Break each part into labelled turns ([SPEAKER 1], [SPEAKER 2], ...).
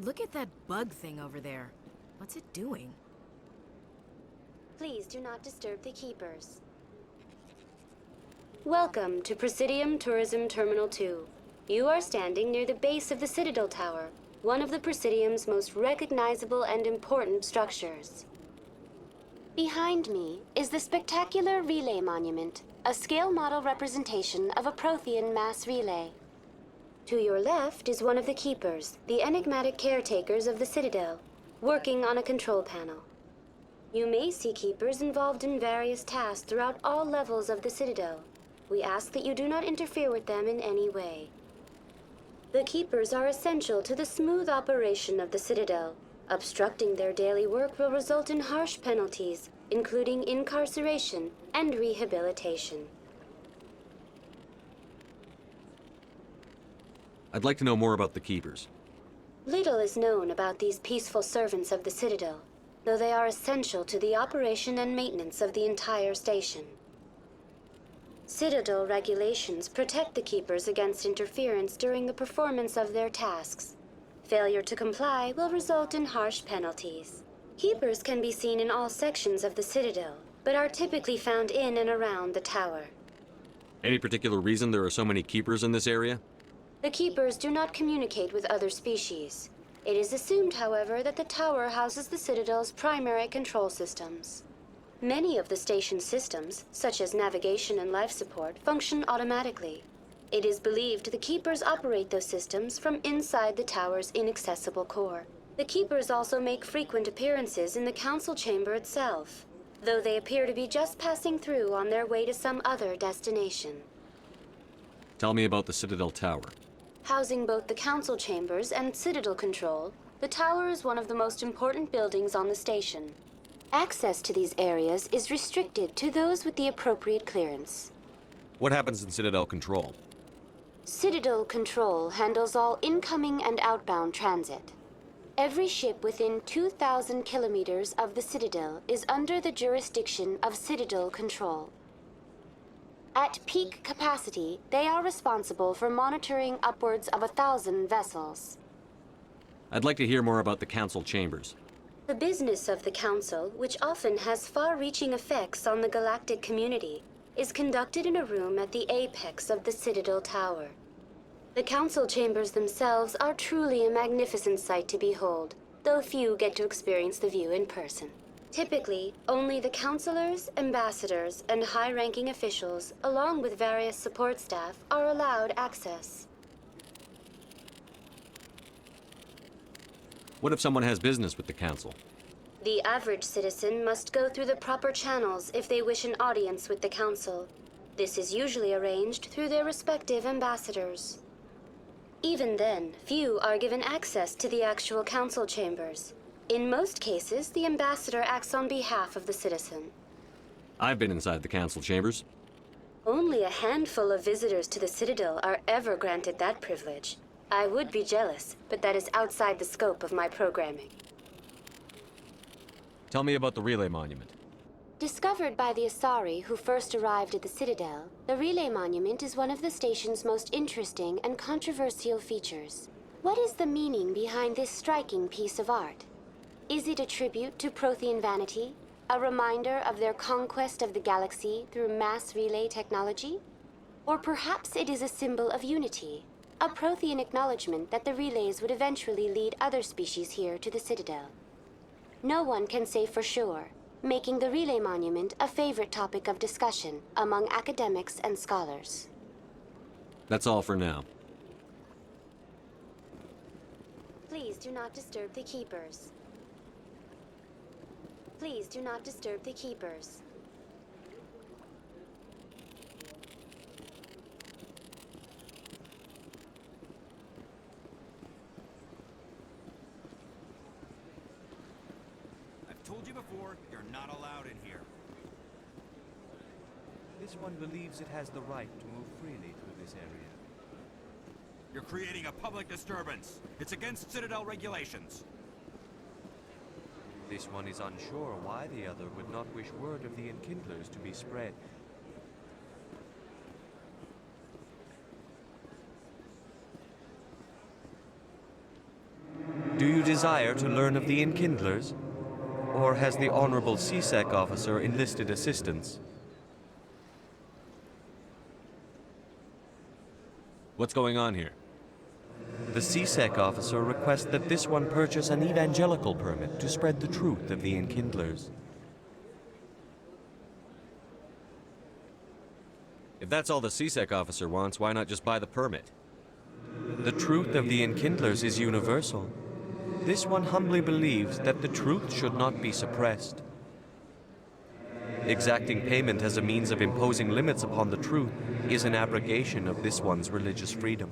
[SPEAKER 1] Look at that bug thing over there. What's it doing?
[SPEAKER 2] Please do not disturb the keepers. Welcome to Presidium Tourism Terminal 2. You are standing near the base of the Citadel Tower, one of the Presidium's most recognizable and important structures. Behind me is the spectacular Relay Monument, a scale model representation of a Prothean mass relay. To your left is one of the keepers, the enigmatic caretakers of the Citadel, working on a control panel. You may see keepers involved in various tasks throughout all levels of the Citadel. We ask that you do not interfere with them in any way. The keepers are essential to the smooth operation of the Citadel. Obstructing their daily work will result in harsh penalties, including incarceration and rehabilitation.
[SPEAKER 3] I'd like to know more about the Keepers.
[SPEAKER 2] Little is known about these peaceful servants of the Citadel, though they are essential to the operation and maintenance of the entire station. Citadel regulations protect the Keepers against interference during the performance of their tasks. Failure to comply will result in harsh penalties. Keepers can be seen in all sections of the Citadel, but are typically found in and around the tower.
[SPEAKER 3] Any particular reason there are so many Keepers in this area?
[SPEAKER 2] The Keepers do not communicate with other species. It is assumed, however, that the tower houses the Citadel's primary control systems. Many of the station's systems, such as navigation and life support, function automatically. It is believed the Keepers operate those systems from inside the tower's inaccessible core. The Keepers also make frequent appearances in the council chamber itself, though they appear to be just passing through on their way to some other destination.
[SPEAKER 3] Tell me about the Citadel Tower.
[SPEAKER 2] Housing both the council chambers and Citadel control, the tower is one of the most important buildings on the station. Access to these areas is restricted to those with the appropriate clearance.
[SPEAKER 3] What happens in Citadel Control?
[SPEAKER 2] Citadel Control handles all incoming and outbound transit. Every ship within 2,000 kilometers of the Citadel is under the jurisdiction of Citadel Control. At peak capacity, they are responsible for monitoring upwards of 1,000 vessels.
[SPEAKER 3] I'd like to hear more about the council chambers.
[SPEAKER 2] The business of the Council, which often has far-reaching effects on the galactic community, is conducted in a room at the apex of the Citadel Tower. The Council chambers themselves are truly a magnificent sight to behold, though few get to experience the view in person. Typically, only the councilors, ambassadors, and high-ranking officials, along with various support staff, are allowed access.
[SPEAKER 3] What if someone has business with the council?
[SPEAKER 2] The average citizen must go through the proper channels if they wish an audience with the council. This is usually arranged through their respective ambassadors. Even then, few are given access to the actual council chambers. In most cases, the ambassador acts on behalf of the citizen.
[SPEAKER 3] I've been inside the council chambers.
[SPEAKER 2] Only a handful of visitors to the Citadel are ever granted that privilege. I would be jealous, but that is outside the scope of my programming.
[SPEAKER 3] Tell me about the Relay Monument.
[SPEAKER 2] Discovered by the Asari who first arrived at the Citadel, the Relay Monument is one of the station's most interesting and controversial features. What is the meaning behind this striking piece of art? Is it a tribute to Prothean vanity? A reminder of their conquest of the galaxy through mass relay technology? Or perhaps it is a symbol of unity, a Prothean acknowledgement that the relays would eventually lead other species here to the Citadel. No one can say for sure, making the Relay Monument a favorite topic of discussion among academics and scholars.
[SPEAKER 3] That's all for now.
[SPEAKER 2] Please do not disturb the Keepers. Please do not disturb the Keepers.
[SPEAKER 4] I've told you before, you're not allowed in here.
[SPEAKER 5] This one believes it has the right to move freely through this area.
[SPEAKER 4] You're creating a public disturbance. It's against Citadel regulations.
[SPEAKER 5] This one is unsure why the other would not wish word of the Enkindlers to be spread. Do you desire to learn of the Enkindlers? Or has the Honorable CSEC officer enlisted assistance?
[SPEAKER 3] What's going on here?
[SPEAKER 5] The CSEC officer requests that this one purchase an evangelical permit to spread the truth of the Enkindlers.
[SPEAKER 3] If that's all the CSEC officer wants, why not just buy the permit?
[SPEAKER 5] The truth of the Enkindlers is universal. This one humbly believes that the truth should not be suppressed. Exacting payment as a means of imposing limits upon the truth is an abrogation of this one's religious freedom.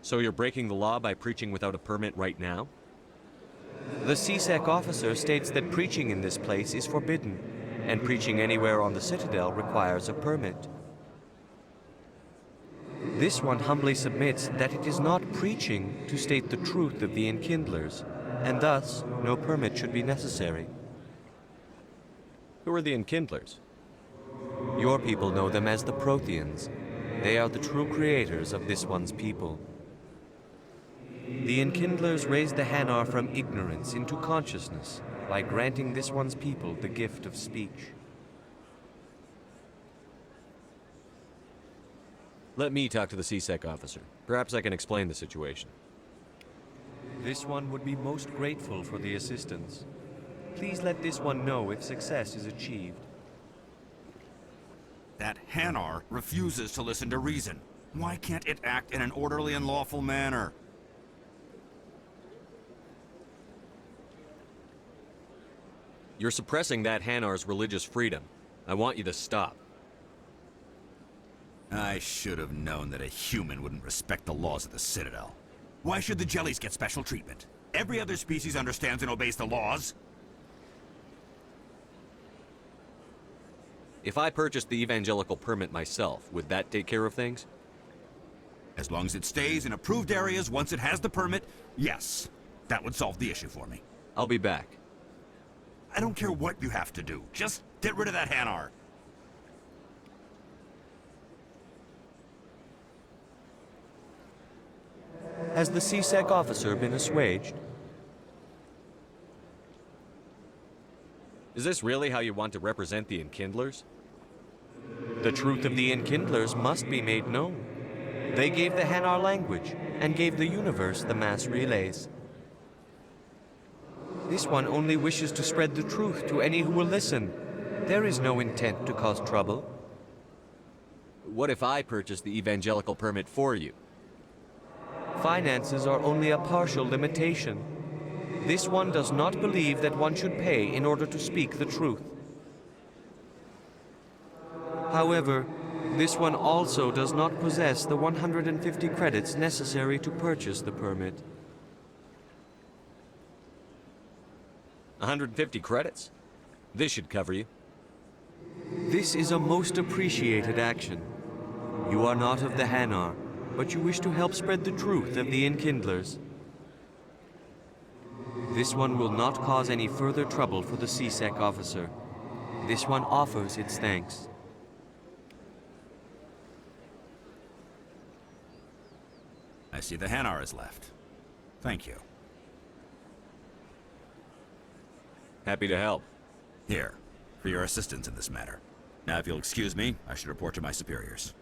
[SPEAKER 3] So you're breaking the law by preaching without a permit right now?
[SPEAKER 5] The CSEC officer states that preaching in this place is forbidden, and preaching anywhere on the Citadel requires a permit. This one humbly submits that it is not preaching to state the truth of the Enkindlers, and thus no permit should be necessary.
[SPEAKER 3] Who are the Enkindlers?
[SPEAKER 5] Your people know them as the Protheans. They are the true creators of this one's people. The Enkindlers raised the Hanar from ignorance into consciousness by granting this one's people the gift of speech.
[SPEAKER 3] Let me talk to the CSEC officer. Perhaps I can explain the situation.
[SPEAKER 5] This one would be most grateful for the assistance. Please let this one know if success is achieved.
[SPEAKER 4] That Hanar refuses to listen to reason. Why can't it act in an orderly and lawful manner?
[SPEAKER 3] You're suppressing that Hanar's religious freedom. I want you to stop.
[SPEAKER 4] I should have known that a human wouldn't respect the laws of the Citadel. Why should the jellies get special treatment? Every other species understands and obeys the laws.
[SPEAKER 3] If I purchased the evangelical permit myself, would that take care of things?
[SPEAKER 4] As long as it stays in approved areas once it has the permit, yes. That would solve the issue for me.
[SPEAKER 3] I'll be back.
[SPEAKER 4] I don't care what you have to do. Just get rid of that Hanar.
[SPEAKER 5] Has the CSEC officer been assuaged?
[SPEAKER 3] Is this really how you want to represent the Enkindlers?
[SPEAKER 5] The truth of the Enkindlers must be made known. They gave the Hanar language and gave the universe the mass relays. This one only wishes to spread the truth to any who will listen. There is no intent to cause trouble.
[SPEAKER 3] What if I purchased the evangelical permit for you?
[SPEAKER 5] Finances are only a partial limitation. This one does not believe that one should pay in order to speak the truth. However, this one also does not possess the 150 credits necessary to purchase the permit.
[SPEAKER 3] 150 credits? This should cover you.
[SPEAKER 5] This is a most appreciated action. You are not of the Hanar, but you wish to help spread the truth of the Enkindlers. This one will not cause any further trouble for the CSEC officer. This one offers its thanks.
[SPEAKER 4] I see the Hanar is left. Thank you.
[SPEAKER 3] Happy to help.
[SPEAKER 4] Here, for your assistance in this matter. Now, if you'll excuse me, I should report to my superiors.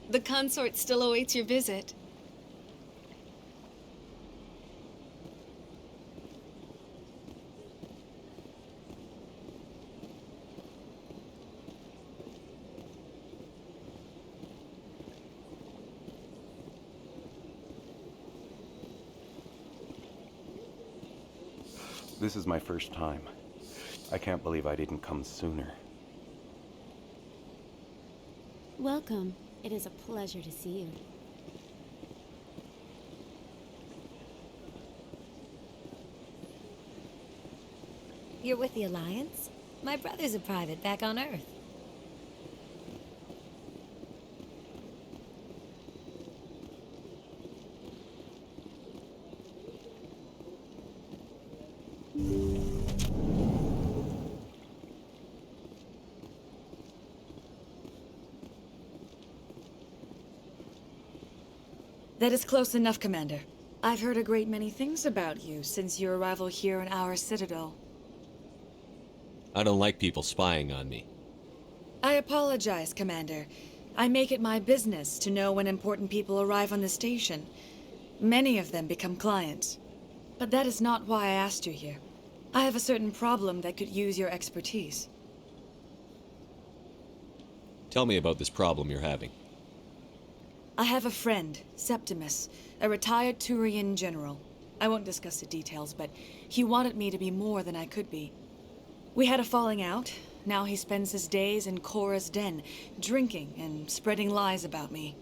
[SPEAKER 6] The consort still awaits your visit.
[SPEAKER 7] This is my first time. I can't believe I didn't come sooner.
[SPEAKER 8] Welcome. It is a pleasure to see you.
[SPEAKER 9] You're with the Alliance? My brother's a private back on Earth.
[SPEAKER 10] That is close enough, Commander. I've heard a great many things about you since your arrival here in our citadel.
[SPEAKER 3] I don't like people spying on me.
[SPEAKER 10] I apologize, Commander. I make it my business to know when important people arrive on the station. Many of them become clients. But that is not why I asked you here. I have a certain problem that could use your expertise.
[SPEAKER 3] Tell me about this problem you're having.
[SPEAKER 10] I have a friend, Septimus, a retired Turian general. I won't discuss the details, but he wanted me to be more than I could be. We had a falling out. Now he spends his days in Korra's den, drinking and spreading lies about me.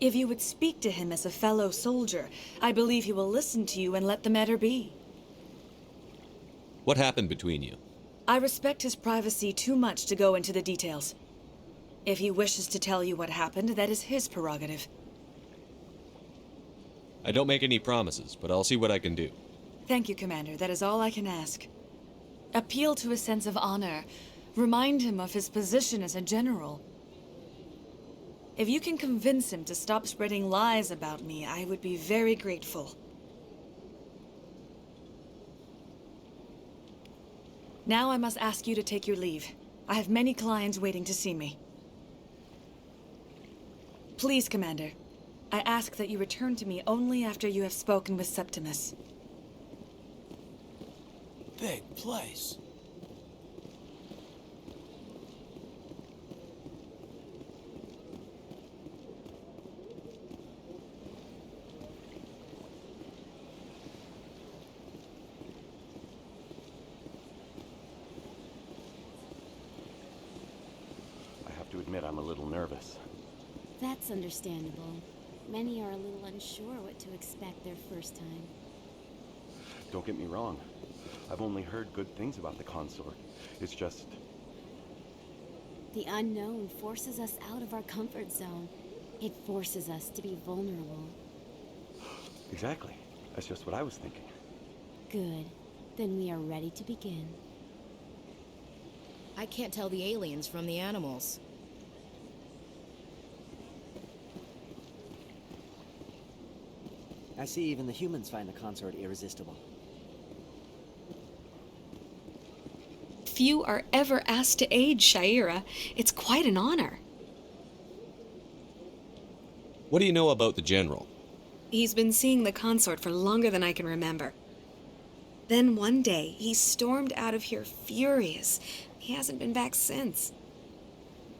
[SPEAKER 10] If you would speak to him as a fellow soldier, I believe he will listen to you and let the matter be.
[SPEAKER 3] What happened between you?
[SPEAKER 10] I respect his privacy too much to go into the details. If he wishes to tell you what happened, that is his prerogative.
[SPEAKER 3] I don't make any promises, but I'll see what I can do.
[SPEAKER 10] Thank you, Commander. That is all I can ask. Appeal to his sense of honor. Remind him of his position as a general. If you can convince him to stop spreading lies about me, I would be very grateful. Now I must ask you to take your leave. I have many clients waiting to see me. Please, Commander. I ask that you return to me only after you have spoken with Septimus.
[SPEAKER 11] Big place.
[SPEAKER 7] I have to admit I'm a little nervous.
[SPEAKER 8] That's understandable. Many are a little unsure what to expect their first time.
[SPEAKER 7] Don't get me wrong. I've only heard good things about the consort. It's just...
[SPEAKER 8] The unknown forces us out of our comfort zone. It forces us to be vulnerable.
[SPEAKER 7] Exactly. That's just what I was thinking.
[SPEAKER 8] Good. Then we are ready to begin.
[SPEAKER 1] I can't tell the aliens from the animals.
[SPEAKER 11] I see even the humans find the consort irresistible.
[SPEAKER 6] Few are ever asked to aid Sha'ira. It's quite an honor.
[SPEAKER 3] What do you know about the General?
[SPEAKER 6] He's been seeing the consort for longer than I can remember. Then one day, he stormed out of here furious. He hasn't been back since.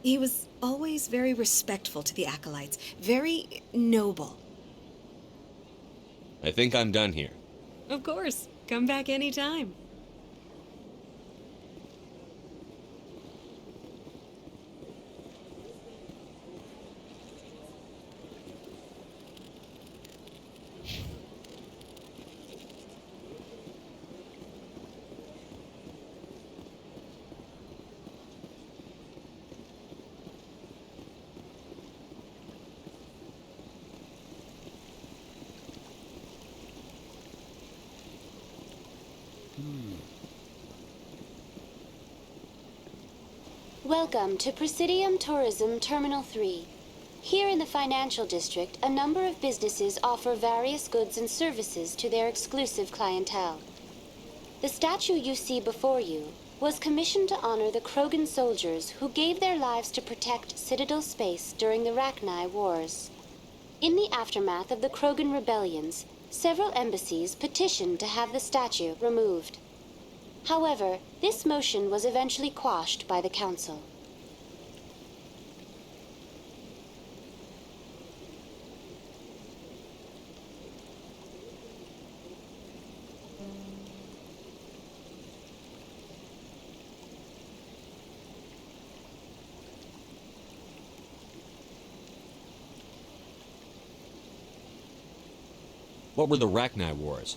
[SPEAKER 6] He was always very respectful to the acolytes, very noble.
[SPEAKER 3] I think I'm done here.
[SPEAKER 6] Of course. Come back anytime.
[SPEAKER 2] Welcome to Presidium Tourism Terminal 3. Here in the financial district, a number of businesses offer various goods and services to their exclusive clientele. The statue you see before you, was commissioned to honor the Krogan soldiers who gave their lives to protect Citadel space during the Rachni Wars. In the aftermath of the Krogan rebellions, several embassies petitioned to have the statue removed. However, this motion was eventually quashed by the Council.
[SPEAKER 3] What were the Rachni Wars?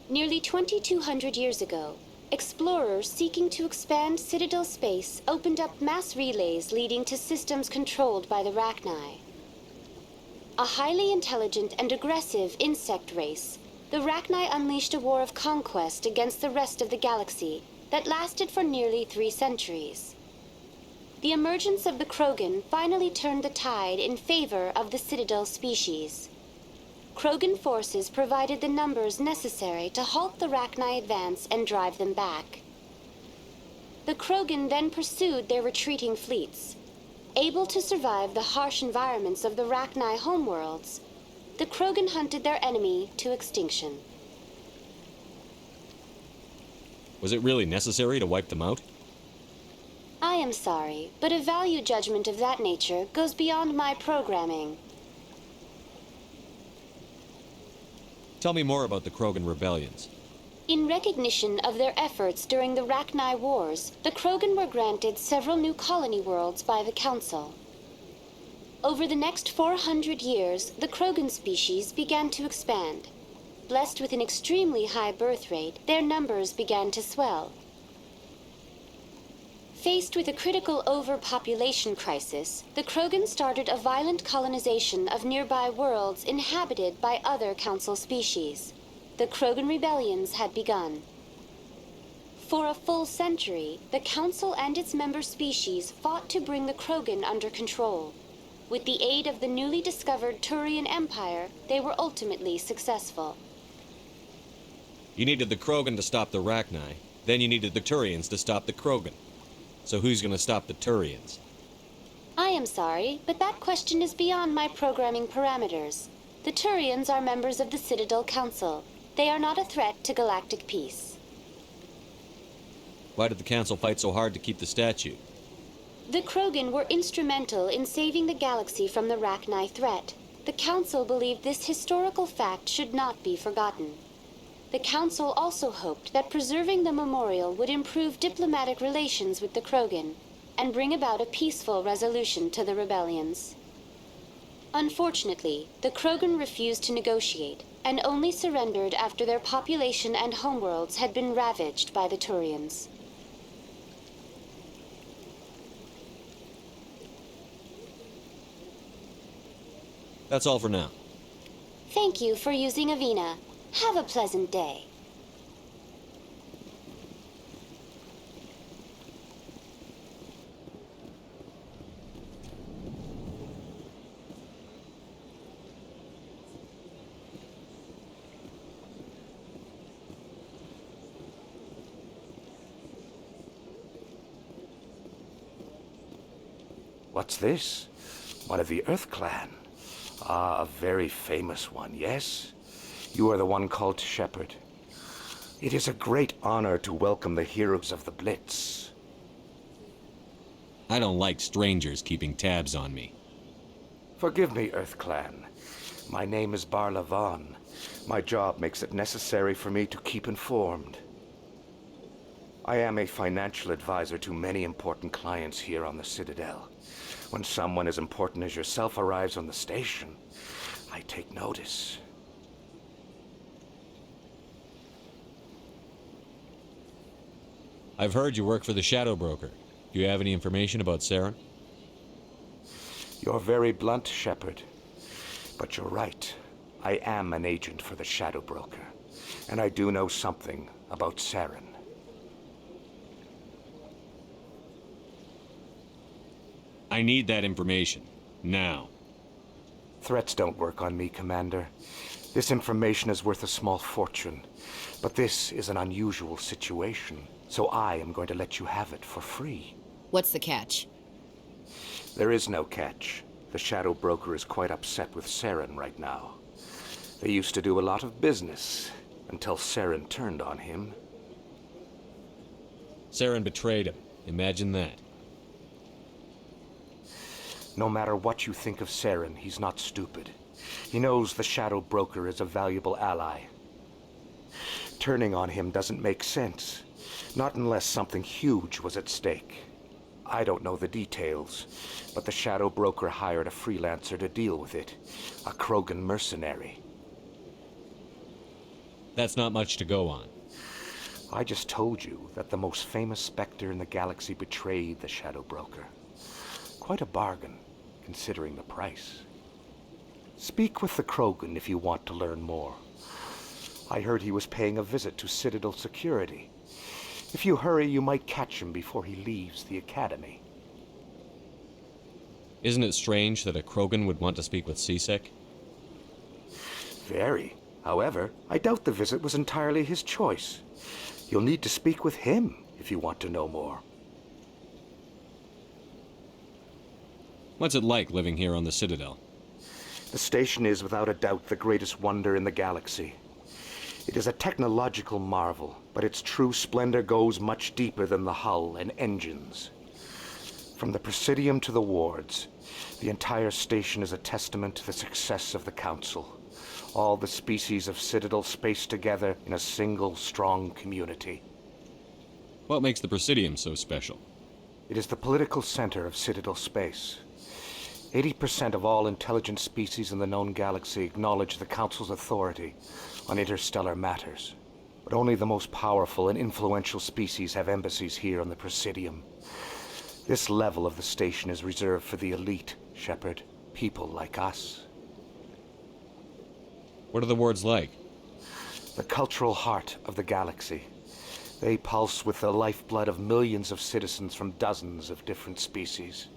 [SPEAKER 2] Nearly 2,200 years ago, explorers seeking to expand Citadel space opened up mass relays leading to systems controlled by the Rachni. A highly intelligent and aggressive insect race, the Rachni unleashed a war of conquest against the rest of the galaxy that lasted for nearly 3 centuries. The emergence of the Krogan finally turned the tide in favor of the Citadel species. Krogan forces provided the numbers necessary to halt the Rachni advance and drive them back. The Krogan then pursued their retreating fleets. Able to survive the harsh environments of the Rachni homeworlds, the Krogan hunted their enemy to extinction.
[SPEAKER 3] Was it really necessary to wipe them out?
[SPEAKER 2] I am sorry, but a value judgment of that nature goes beyond my programming.
[SPEAKER 3] Tell me more about the Krogan rebellions.
[SPEAKER 2] In recognition of their efforts during the Rachni Wars, the Krogan were granted several new colony worlds by the Council. Over the next 400 years, the Krogan species began to expand. Blessed with an extremely high birth rate, their numbers began to swell. Faced with a critical overpopulation crisis, the Krogan started a violent colonization of nearby worlds inhabited by other Council species. The Krogan rebellions had begun. For a full century, the Council and its member species fought to bring the Krogan under control. With the aid of the newly discovered Turian Empire, they were ultimately successful.
[SPEAKER 3] You needed the Krogan to stop the Rachni, then you needed the Turians to stop the Krogan. So who's gonna stop the Turians?
[SPEAKER 2] I am sorry, but that question is beyond my programming parameters. The Turians are members of the Citadel Council. They are not a threat to galactic peace.
[SPEAKER 3] Why did the Council fight so hard to keep the statue?
[SPEAKER 2] The Krogan were instrumental in saving the galaxy from the Rachni threat. The Council believed this historical fact should not be forgotten. The Council also hoped that preserving the memorial would improve diplomatic relations with the Krogan and bring about a peaceful resolution to the rebellions. Unfortunately, the Krogan refused to negotiate and only surrendered after their population and homeworlds had been ravaged by the Turians.
[SPEAKER 3] That's all for now.
[SPEAKER 2] Thank you for using Avina. Have a pleasant day.
[SPEAKER 7] What's this? One of the Earth Clan. Ah, a very famous one, yes? You are the one called Shepard. It is a great honor to welcome the heroes of the Blitz.
[SPEAKER 3] I don't like strangers keeping tabs on me.
[SPEAKER 7] Forgive me, Earth Clan. My name is Barla Vaughn. My job makes it necessary for me to keep informed. I am a financial advisor to many important clients here on the Citadel. When someone as important as yourself arrives on the station, I take notice.
[SPEAKER 3] I've heard you work for the Shadow Broker. Do you have any information about Saren?
[SPEAKER 7] You're very blunt, Shepard. But you're right. I am an agent for the Shadow Broker. And I do know something about Saren.
[SPEAKER 3] I need that information. Now.
[SPEAKER 7] Threats don't work on me, Commander. This information is worth a small fortune. But this is an unusual situation. So I am going to let you have it for free.
[SPEAKER 1] What's the catch?
[SPEAKER 7] There is no catch. The Shadow Broker is quite upset with Saren right now. They used to do a lot of business, until Saren turned on him.
[SPEAKER 3] Saren betrayed him. Imagine that.
[SPEAKER 7] No matter what you think of Saren, he's not stupid. He knows the Shadow Broker is a valuable ally. Turning on him doesn't make sense. Not unless something huge was at stake. I don't know the details, but the Shadow Broker hired a freelancer to deal with it. A Krogan mercenary.
[SPEAKER 3] That's not much to go on.
[SPEAKER 7] I just told you that the most famous Spectre in the galaxy betrayed the Shadow Broker. Quite a bargain, considering the price. Speak with the Krogan if you want to learn more. I heard he was paying a visit to Citadel security. If you hurry, you might catch him before he leaves the Academy.
[SPEAKER 3] Isn't it strange that a Krogan would want to speak with C-Sec?
[SPEAKER 7] Very. However, I doubt the visit was entirely his choice. You'll need to speak with him if you want to know more.
[SPEAKER 3] What's it like living here on the Citadel?
[SPEAKER 7] The station is without a doubt the greatest wonder in the galaxy. It is a technological marvel, but its true splendor goes much deeper than the hull and engines. From the Presidium to the wards, the entire station is a testament to the success of the Council. All the species of Citadel spaced together in a single strong community.
[SPEAKER 3] What makes the Presidium so special?
[SPEAKER 7] It is the political center of Citadel space. 80% of all intelligent species in the known galaxy acknowledge the Council's authority on interstellar matters. But only the most powerful and influential species have embassies here on the Presidium. This level of the station is reserved for the elite, Shepard. People like us.
[SPEAKER 3] What are the wards like?
[SPEAKER 7] The cultural heart of the galaxy. They pulse with the lifeblood of millions of citizens from dozens of different species.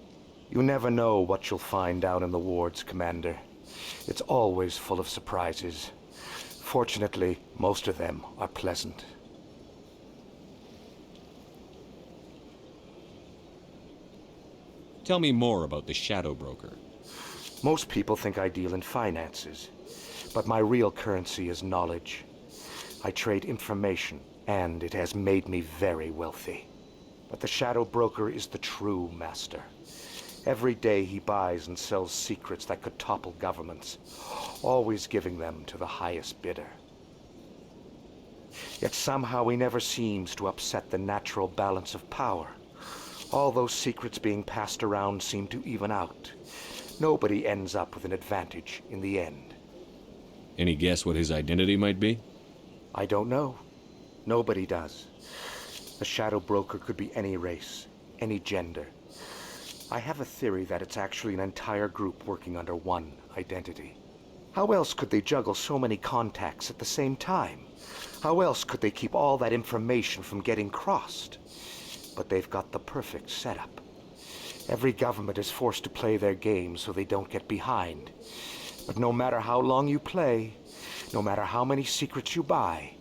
[SPEAKER 7] You never know what you'll find down in the wards, Commander. It's always full of surprises. Fortunately, most of them are pleasant.
[SPEAKER 3] Tell me more about the Shadow Broker.
[SPEAKER 7] Most people think I deal in finances, but my real currency is knowledge. I trade information, and it has made me very wealthy. But the Shadow Broker is the true master. Every day he buys and sells secrets that could topple governments, always giving them to the highest bidder. Yet somehow he never seems to upset the natural balance of power. All those secrets being passed around seem to even out. Nobody ends up with an advantage in the end.
[SPEAKER 3] Any guess what his identity might be?
[SPEAKER 7] I don't know. Nobody does. The Shadow Broker could be any race, any gender. I have a theory that it's actually an entire group working under one identity. How else could they juggle so many contacts at the same time? How else could they keep all that information from getting crossed? But they've got the perfect setup. Every government is forced to play their game so they don't get behind. But no matter how long you play, no matter how many secrets you buy,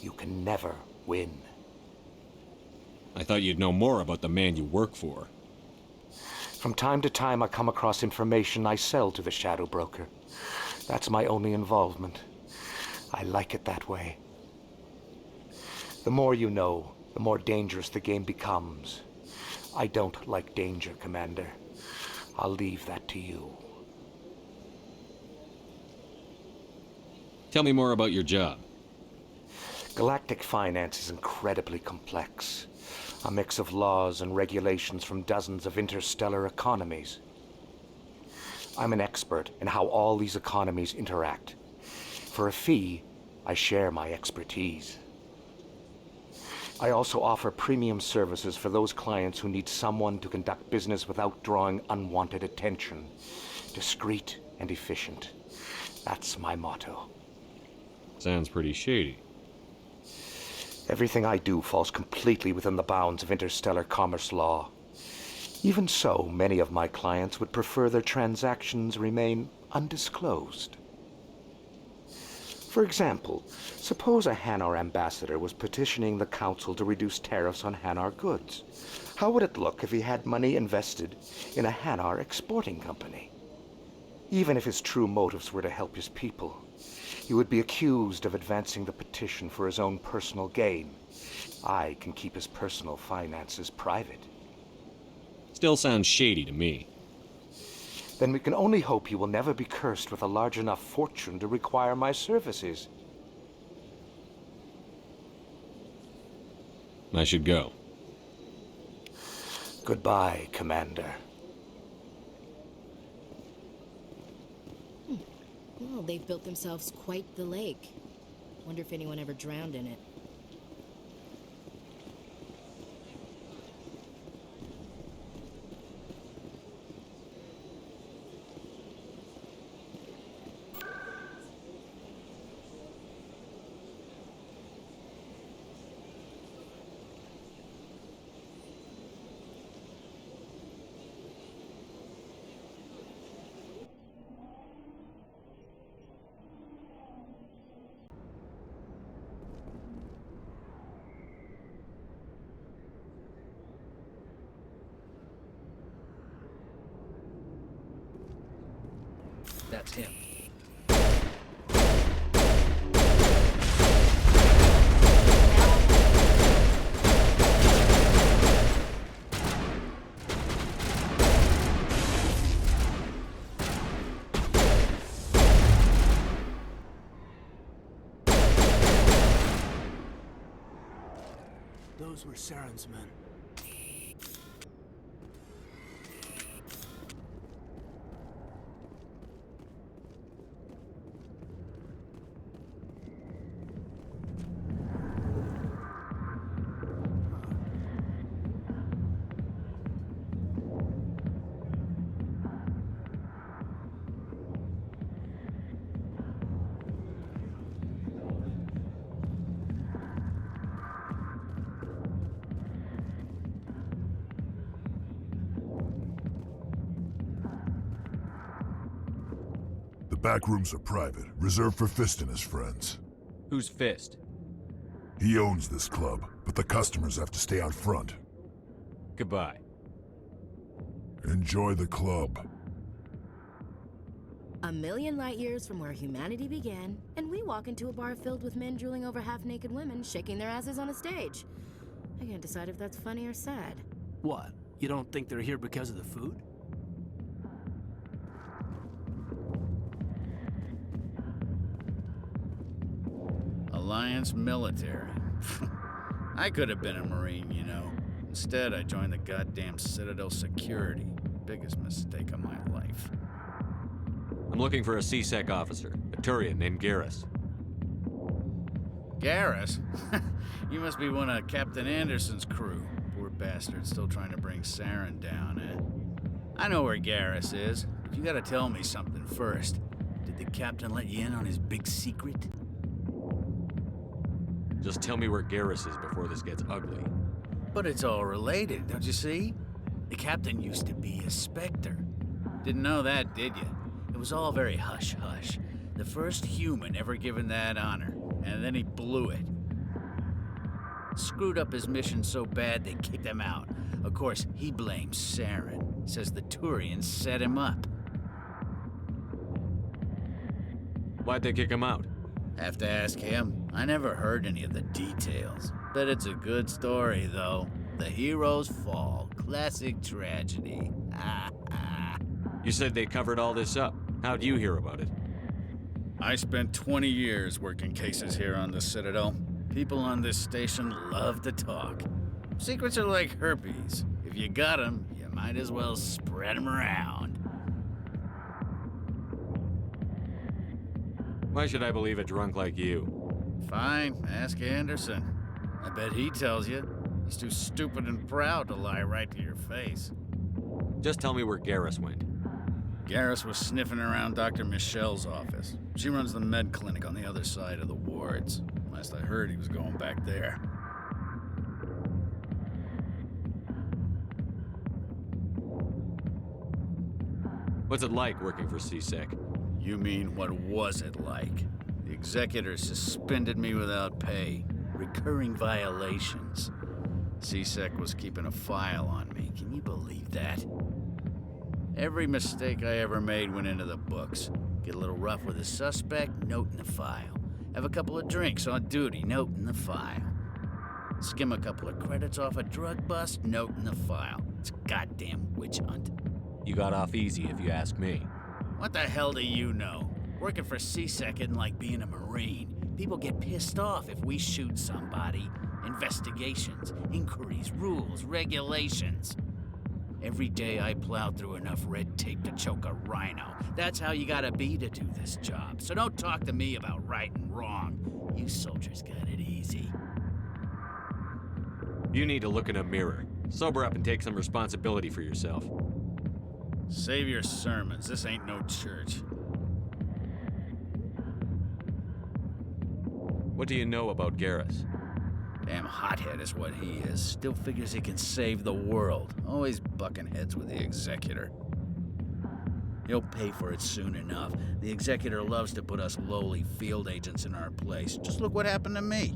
[SPEAKER 7] you can never win.
[SPEAKER 3] I thought you'd know more about the man you work for.
[SPEAKER 7] From time to time, I come across information I sell to the Shadow Broker. That's my only involvement. I like it that way. The more you know, the more dangerous the game becomes. I don't like danger, Commander. I'll leave that to you.
[SPEAKER 3] Tell me more about your job.
[SPEAKER 7] Galactic finance is incredibly complex. A mix of laws and regulations from dozens of interstellar economies. I'm an expert in how all these economies interact. For a fee, I share my expertise. I also offer premium services for those clients who need someone to conduct business without drawing unwanted attention. Discreet and efficient. That's my motto.
[SPEAKER 3] Sounds pretty shady.
[SPEAKER 7] Everything I do falls completely within the bounds of interstellar commerce law. Even so, many of my clients would prefer their transactions remain undisclosed. For example, suppose a Hanar ambassador was petitioning the council to reduce tariffs on Hanar goods. How would it look if he had money invested in a Hanar exporting company? Even if his true motives were to help his people, he would be accused of advancing the petition for his own personal gain. I can keep his personal finances private.
[SPEAKER 3] Still sounds shady to me.
[SPEAKER 7] Then we can only hope he will never be cursed with a large enough fortune to require my services.
[SPEAKER 3] I should go.
[SPEAKER 7] Goodbye, Commander.
[SPEAKER 1] Well, they've built themselves quite the lake. Wonder if anyone ever drowned in it.
[SPEAKER 11] That's him. Those were Saren's men.
[SPEAKER 12] The back rooms are private, reserved for Fist and his friends.
[SPEAKER 3] Who's Fist?
[SPEAKER 12] He owns this club, but the customers have to stay out front.
[SPEAKER 3] Goodbye.
[SPEAKER 12] Enjoy the club.
[SPEAKER 1] A million light years from where humanity began, and we walk into a bar filled with men drooling over half-naked women shaking their asses on a stage. I can't decide if that's funny or sad.
[SPEAKER 11] What? You don't think they're here because of the food?
[SPEAKER 13] Alliance military. I could have been a Marine, you know. Instead, I joined the goddamn Citadel security. Biggest mistake of my life.
[SPEAKER 3] I'm looking for a C-Sec officer, a Turian named Garrus.
[SPEAKER 13] Garrus? You must be one of Captain Anderson's crew. Poor bastard, still trying to bring Saren down, eh? I know where Garrus is, but you gotta tell me something first. Did the captain let you in on his big secret?
[SPEAKER 3] Just tell me where Garrus is before this gets ugly.
[SPEAKER 13] But it's all related, don't you see? The captain used to be a Spectre. Didn't know that, did you? It was all very hush-hush. The first human ever given that honor, and then he blew it. Screwed up his mission so bad they kicked him out. Of course, he blames Saren. Says the Turians set him up.
[SPEAKER 3] Why'd they kick him out?
[SPEAKER 13] Have to ask him. I never heard any of the details. Bet it's a good story, though. The hero's fall. Classic tragedy.
[SPEAKER 3] You said they covered all this up. How'd you hear about it?
[SPEAKER 13] I spent 20 years working cases here on the Citadel. People on this station love to talk. Secrets are like herpes. If you got them, you might as well spread them around.
[SPEAKER 3] Why should I believe a drunk like you?
[SPEAKER 13] Fine, ask Anderson. I bet he tells you. He's too stupid and proud to lie right to your face.
[SPEAKER 3] Just tell me where Garrus went.
[SPEAKER 13] Garrus was sniffing around Dr. Michelle's office. She runs the med clinic on the other side of the wards. Last I heard, he was going back there.
[SPEAKER 3] What's it like working for C-Sec?
[SPEAKER 13] You mean, what was it like? The Executor suspended me without pay. Recurring violations. C-Sec was keeping a file on me. Can you believe that? Every mistake I ever made went into the books. Get a little rough with a suspect, note in the file. Have a couple of drinks on duty, note in the file. Skim a couple of credits off a drug bust, note in the file. It's a goddamn witch hunt.
[SPEAKER 3] You got off easy, if you ask me.
[SPEAKER 13] What the hell do you know? Working for C-Sec isn't like being a Marine. People get pissed off if we shoot somebody. Investigations, inquiries, rules, regulations. Every day I plow through enough red tape to choke a rhino. That's how you gotta be to do this job. So don't talk to me about right and wrong. You soldiers got it easy.
[SPEAKER 3] You need to look in a mirror. Sober up and take some responsibility for yourself.
[SPEAKER 13] Save your sermons. This ain't no church.
[SPEAKER 3] What do you know about Garrus?
[SPEAKER 13] Damn hothead is what he is. Still figures he can save the world. Always bucking heads with the Executor. He'll pay for it soon enough. The Executor loves to put us lowly field agents in our place. Just look what happened to me.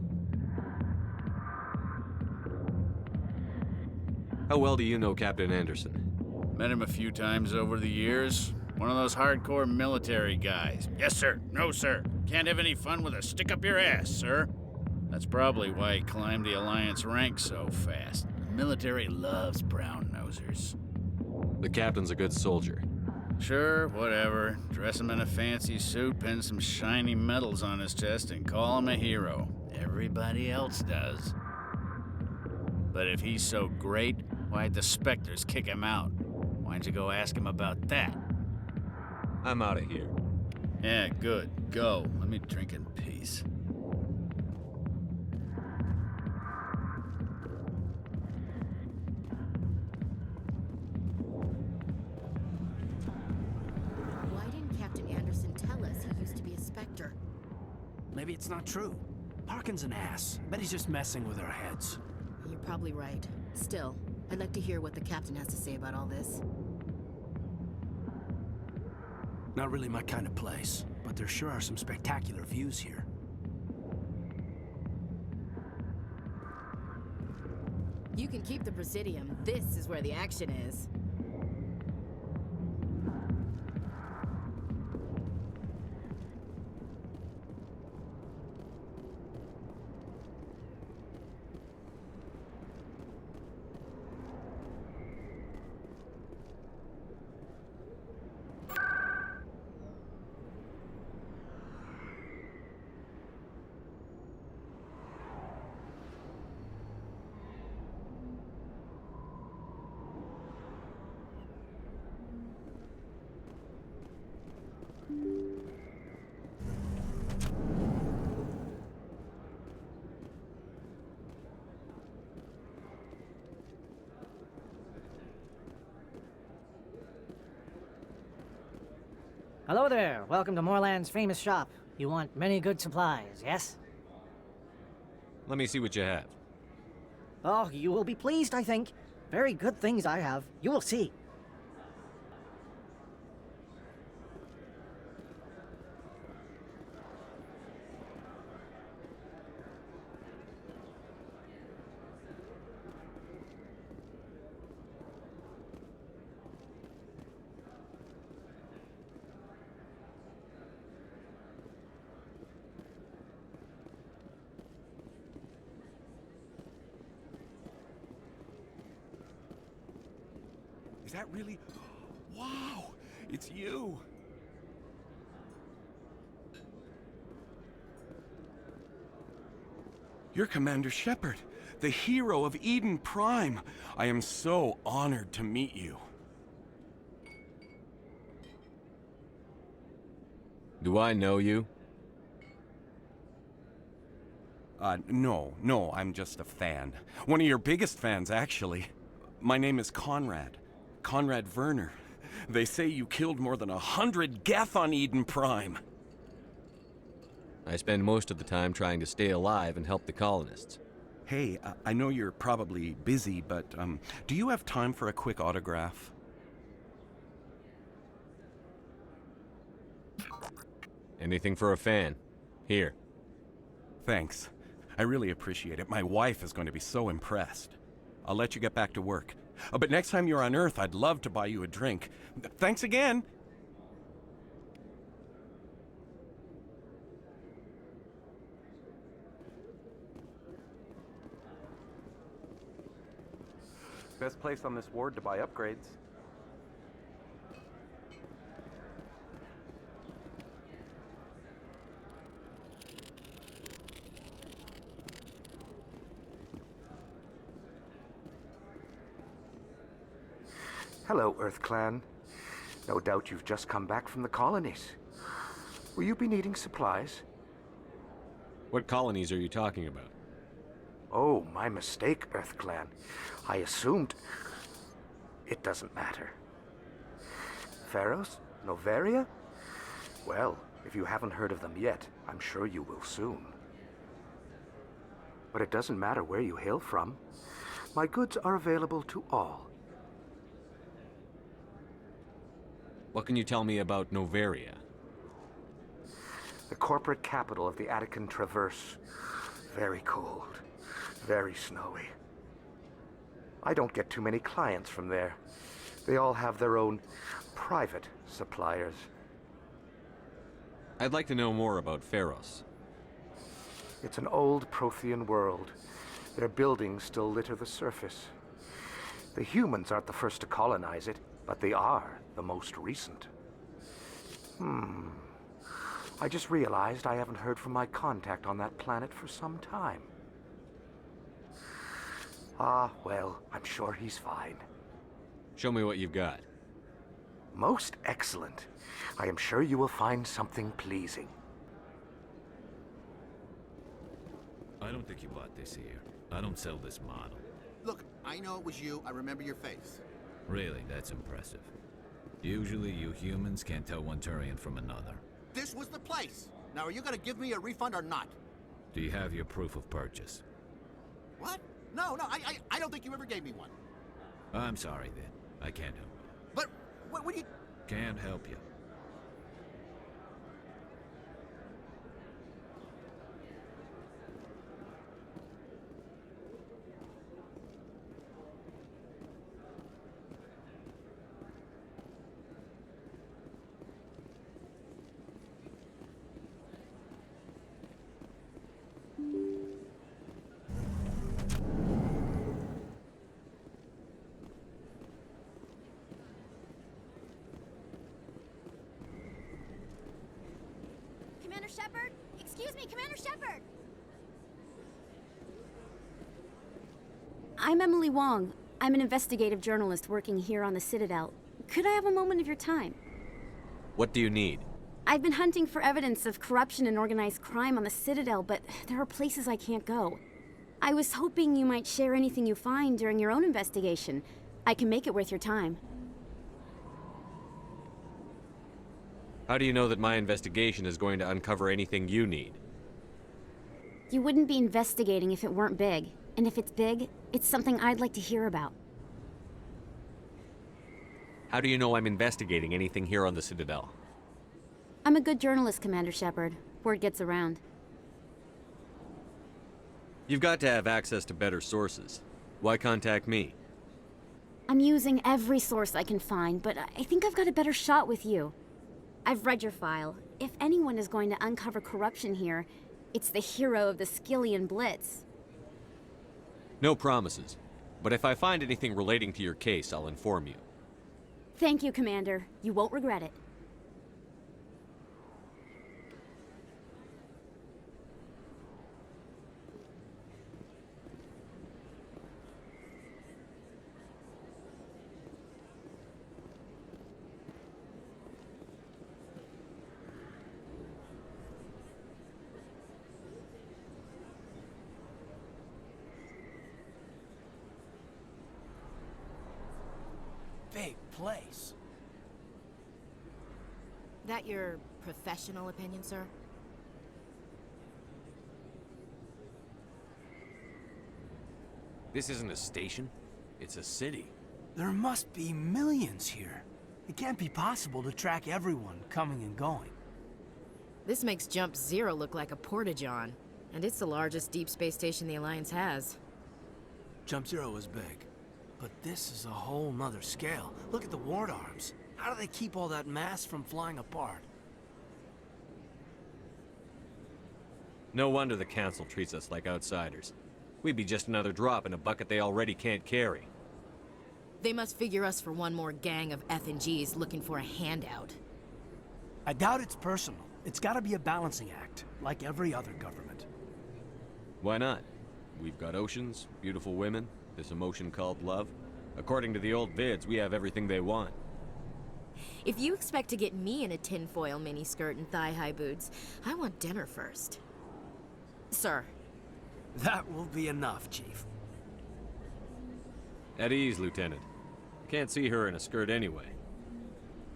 [SPEAKER 3] How well do you know Captain Anderson?
[SPEAKER 13] Met him a few times over the years. One of those hardcore military guys. Yes, sir. No, sir. Can't have any fun with a stick up your ass, sir. That's probably why he climbed the Alliance ranks so fast. The military loves brown-nosers.
[SPEAKER 3] The captain's a good soldier.
[SPEAKER 13] Sure, whatever. Dress him in a fancy suit, pin some shiny medals on his chest, and call him a hero. Everybody else does. But if he's so great, why'd the Spectres kick him out? Why'd you go ask him about that?
[SPEAKER 3] I'm out of here.
[SPEAKER 13] Yeah, good. Go. Let me drink in peace.
[SPEAKER 1] Why didn't Captain Anderson tell us he used to be a Spectre?
[SPEAKER 11] Maybe it's not true. Harkin's an ass. Bet he's just messing with our heads.
[SPEAKER 1] You're probably right. Still, I'd like to hear what the captain has to say about all this.
[SPEAKER 11] Not really my kind of place, but there sure are some spectacular views here.
[SPEAKER 1] You can keep the Presidium. This is where the action is.
[SPEAKER 14] Hello there. Welcome to Moorland's famous shop. You want many good supplies, yes?
[SPEAKER 3] Let me see what you have.
[SPEAKER 14] Oh, you will be pleased, I think. Very good things I have. You will see.
[SPEAKER 7] Is that really? Wow! It's you! You're Commander Shepard, the hero of Eden Prime. I am so honored to meet you.
[SPEAKER 3] Do I know you?
[SPEAKER 7] No, I'm just a fan. One of your biggest fans, actually. My name is Conrad. Conrad Werner. They say you killed more than 100 Geth on Eden Prime.
[SPEAKER 3] I spend most of the time trying to stay alive and help the colonists.
[SPEAKER 7] Hey, I know you're probably busy, but do you have time for a quick autograph?
[SPEAKER 3] Anything for a fan. Here.
[SPEAKER 15] Thanks. I really appreciate it. My wife is going to be so impressed. I'll let you get back to work. But next time you're on Earth, I'd love to buy you a drink. Thanks again! Best place on this ward to buy upgrades.
[SPEAKER 7] Hello, Earth Clan. No doubt you've just come back from the colonies. Will you be needing supplies?
[SPEAKER 3] What colonies are you talking about?
[SPEAKER 7] Oh, my mistake, Earth Clan. I assumed... It doesn't matter. Pharos? Noveria? Well, if you haven't heard of them yet, I'm sure you will soon. But it doesn't matter where you hail from. My goods are available to all.
[SPEAKER 3] What can you tell me about Noveria?
[SPEAKER 7] The corporate capital of the Attican Traverse. Very cold. Very snowy. I don't get too many clients from there. They all have their own private suppliers.
[SPEAKER 3] I'd like to know more about Pharos.
[SPEAKER 7] It's an old Prothean world. Their buildings still litter the surface. The humans aren't the first to colonize it, but they are the most recent. I just realized I haven't heard from my contact on that planet for some time. Ah, well, I'm sure he's fine.
[SPEAKER 3] Show me what you've got.
[SPEAKER 7] Most excellent. I am sure you will find something pleasing.
[SPEAKER 16] I don't think you bought this here. I don't sell this model.
[SPEAKER 17] Look, I know it was you. I remember your face.
[SPEAKER 16] Really, that's impressive. Usually you humans can't tell one Turian from another.
[SPEAKER 17] This was the place. Now, are you gonna give me a refund or not?
[SPEAKER 16] Do you have your proof of purchase?
[SPEAKER 17] What? No, I don't think you ever gave me one.
[SPEAKER 16] I'm sorry then. I can't help you.
[SPEAKER 17] But, what do you...
[SPEAKER 16] Can't help you.
[SPEAKER 8] Commander Shepard? Excuse me, Commander Shepard! I'm Emily Wong. I'm an investigative journalist working here on the Citadel. Could I have a moment of your time?
[SPEAKER 3] What do you need?
[SPEAKER 8] I've been hunting for evidence of corruption and organized crime on the Citadel, but there are places I can't go. I was hoping you might share anything you find during your own investigation. I can make it worth your time.
[SPEAKER 3] How do you know that my investigation is going to uncover anything you need?
[SPEAKER 8] You wouldn't be investigating if it weren't big. And if it's big, it's something I'd like to hear about.
[SPEAKER 3] How do you know I'm investigating anything here on the Citadel?
[SPEAKER 8] I'm a good journalist, Commander Shepard. Word gets around.
[SPEAKER 3] You've got to have access to better sources. Why contact me?
[SPEAKER 8] I'm using every source I can find, but I think I've got a better shot with you. I've read your file. If anyone is going to uncover corruption here, it's the hero of the Skillian Blitz.
[SPEAKER 3] No promises. But if I find anything relating to your case, I'll inform you.
[SPEAKER 8] Thank you, Commander. You won't regret it.
[SPEAKER 11] Big place.
[SPEAKER 1] That your professional opinion, sir?
[SPEAKER 3] This isn't a station. It's a city.
[SPEAKER 11] There must be millions here. It can't be possible to track everyone coming and going.
[SPEAKER 1] This makes Jump Zero look like a porta-john. And it's the largest deep space station the Alliance has.
[SPEAKER 11] Jump Zero was big. But this is a whole nother scale. Look at the ward arms. How do they keep all that mass from flying apart?
[SPEAKER 3] No wonder the Council treats us like outsiders. We'd be just another drop in a bucket they already can't carry.
[SPEAKER 1] They must figure us for one more gang of F&Gs looking for a handout.
[SPEAKER 11] I doubt it's personal. It's gotta be a balancing act, like every other government.
[SPEAKER 3] Why not? We've got oceans, beautiful women, this emotion called love. According to the old vids, we have everything they want.
[SPEAKER 1] If you expect to get me in a tinfoil miniskirt and thigh-high boots, I want dinner first. Sir.
[SPEAKER 11] That will be enough, Chief.
[SPEAKER 3] At ease, Lieutenant. Can't see her in a skirt anyway.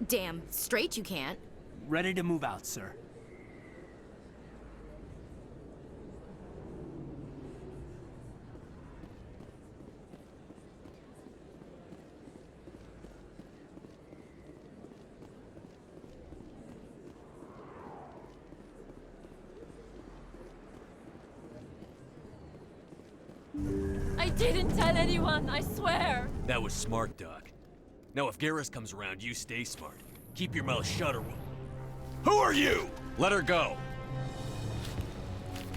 [SPEAKER 1] Damn straight you can't.
[SPEAKER 11] Ready to move out, sir.
[SPEAKER 18] I didn't tell anyone, I swear!
[SPEAKER 3] That was smart, Doc. Now if Garrus comes around, you stay smart. Keep your mouth shut or we'll... Who are you? Let her go.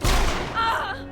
[SPEAKER 18] Ah!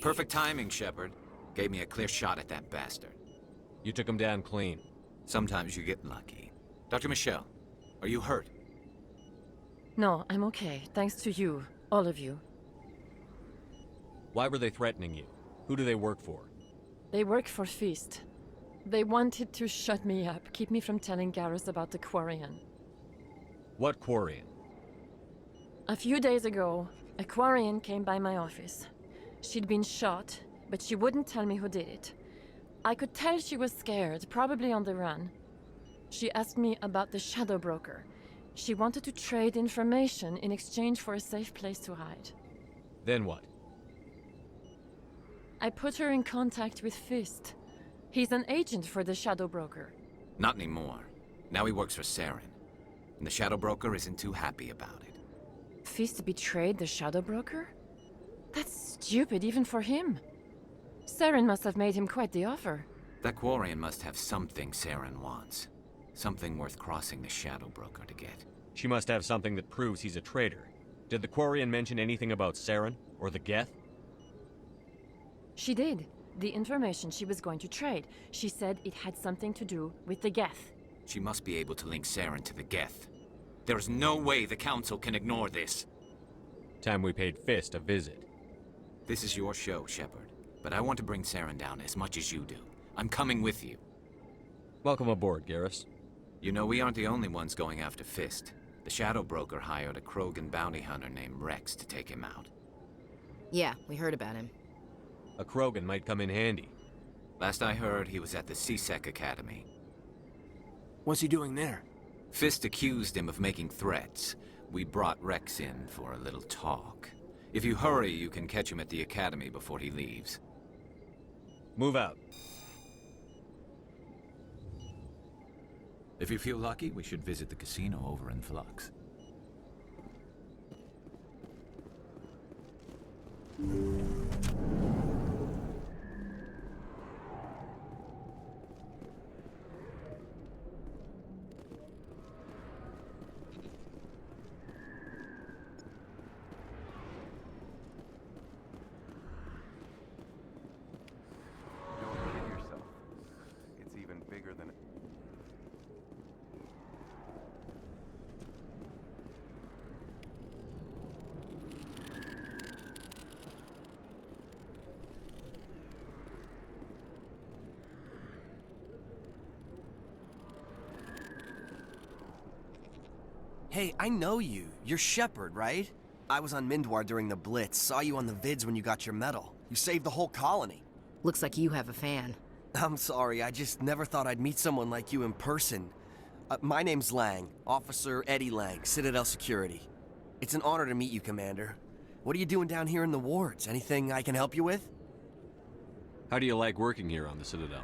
[SPEAKER 16] Perfect timing, Shepard. Gave me a clear shot at that bastard.
[SPEAKER 3] You took him down clean.
[SPEAKER 16] Sometimes you get lucky. Dr. Michelle, are you hurt?
[SPEAKER 18] No, I'm okay. Thanks to you. All of you.
[SPEAKER 3] Why were they threatening you? Who do they work for?
[SPEAKER 18] They work for Feast. They wanted to shut me up, keep me from telling Garrus about the Quarian.
[SPEAKER 3] What Quarian?
[SPEAKER 18] A few days ago, a Quarian came by my office. She'd been shot, but she wouldn't tell me who did it. I could tell she was scared, probably on the run. She asked me about the Shadow Broker. She wanted to trade information in exchange for a safe place to hide.
[SPEAKER 3] Then what?
[SPEAKER 18] I put her in contact with Fist. He's an agent for the Shadow Broker.
[SPEAKER 16] Not anymore. Now he works for Saren. And the Shadow Broker isn't too happy about it.
[SPEAKER 18] Fist betrayed the Shadow Broker? That's stupid even for him. Saren must have made him quite the offer.
[SPEAKER 16] That Quarian must have something Saren wants. Something worth crossing the Shadow Broker to get.
[SPEAKER 3] She must have something that proves he's a traitor. Did the Quarian mention anything about Saren or the Geth?
[SPEAKER 18] She did. The information she was going to trade. She said it had something to do with the Geth.
[SPEAKER 16] She must be able to link Saren to the Geth. There is no way the Council can ignore this.
[SPEAKER 3] Time we paid Fist a visit.
[SPEAKER 16] This is your show, Shepard. But I want to bring Saren down as much as you do. I'm coming with you.
[SPEAKER 3] Welcome aboard, Garrus.
[SPEAKER 16] You know, we aren't the only ones going after Fist. The Shadow Broker hired a Krogan bounty hunter named Rex to take him out.
[SPEAKER 1] Yeah, we heard about him.
[SPEAKER 3] A Krogan might come in handy.
[SPEAKER 16] Last I heard, he was at the C-Sec Academy.
[SPEAKER 11] What's he doing there?
[SPEAKER 16] Fist accused him of making threats. We brought Rex in for a little talk. If you hurry, you can catch him at the Academy before he leaves.
[SPEAKER 3] Move out.
[SPEAKER 16] If you feel lucky, we should visit the casino over in Flux.
[SPEAKER 19] Hey, I know you. You're Shepard, right? I was on Mindwar during the Blitz. Saw you on the vids when you got your medal. You saved the whole colony.
[SPEAKER 1] Looks like you have a fan.
[SPEAKER 19] I'm sorry, I just never thought I'd meet someone like you in person. My name's Lang, Officer Eddie Lang, Citadel Security. It's an honor to meet you, Commander. What are you doing down here in the wards? Anything I can help you with?
[SPEAKER 3] How do you like working here on the Citadel?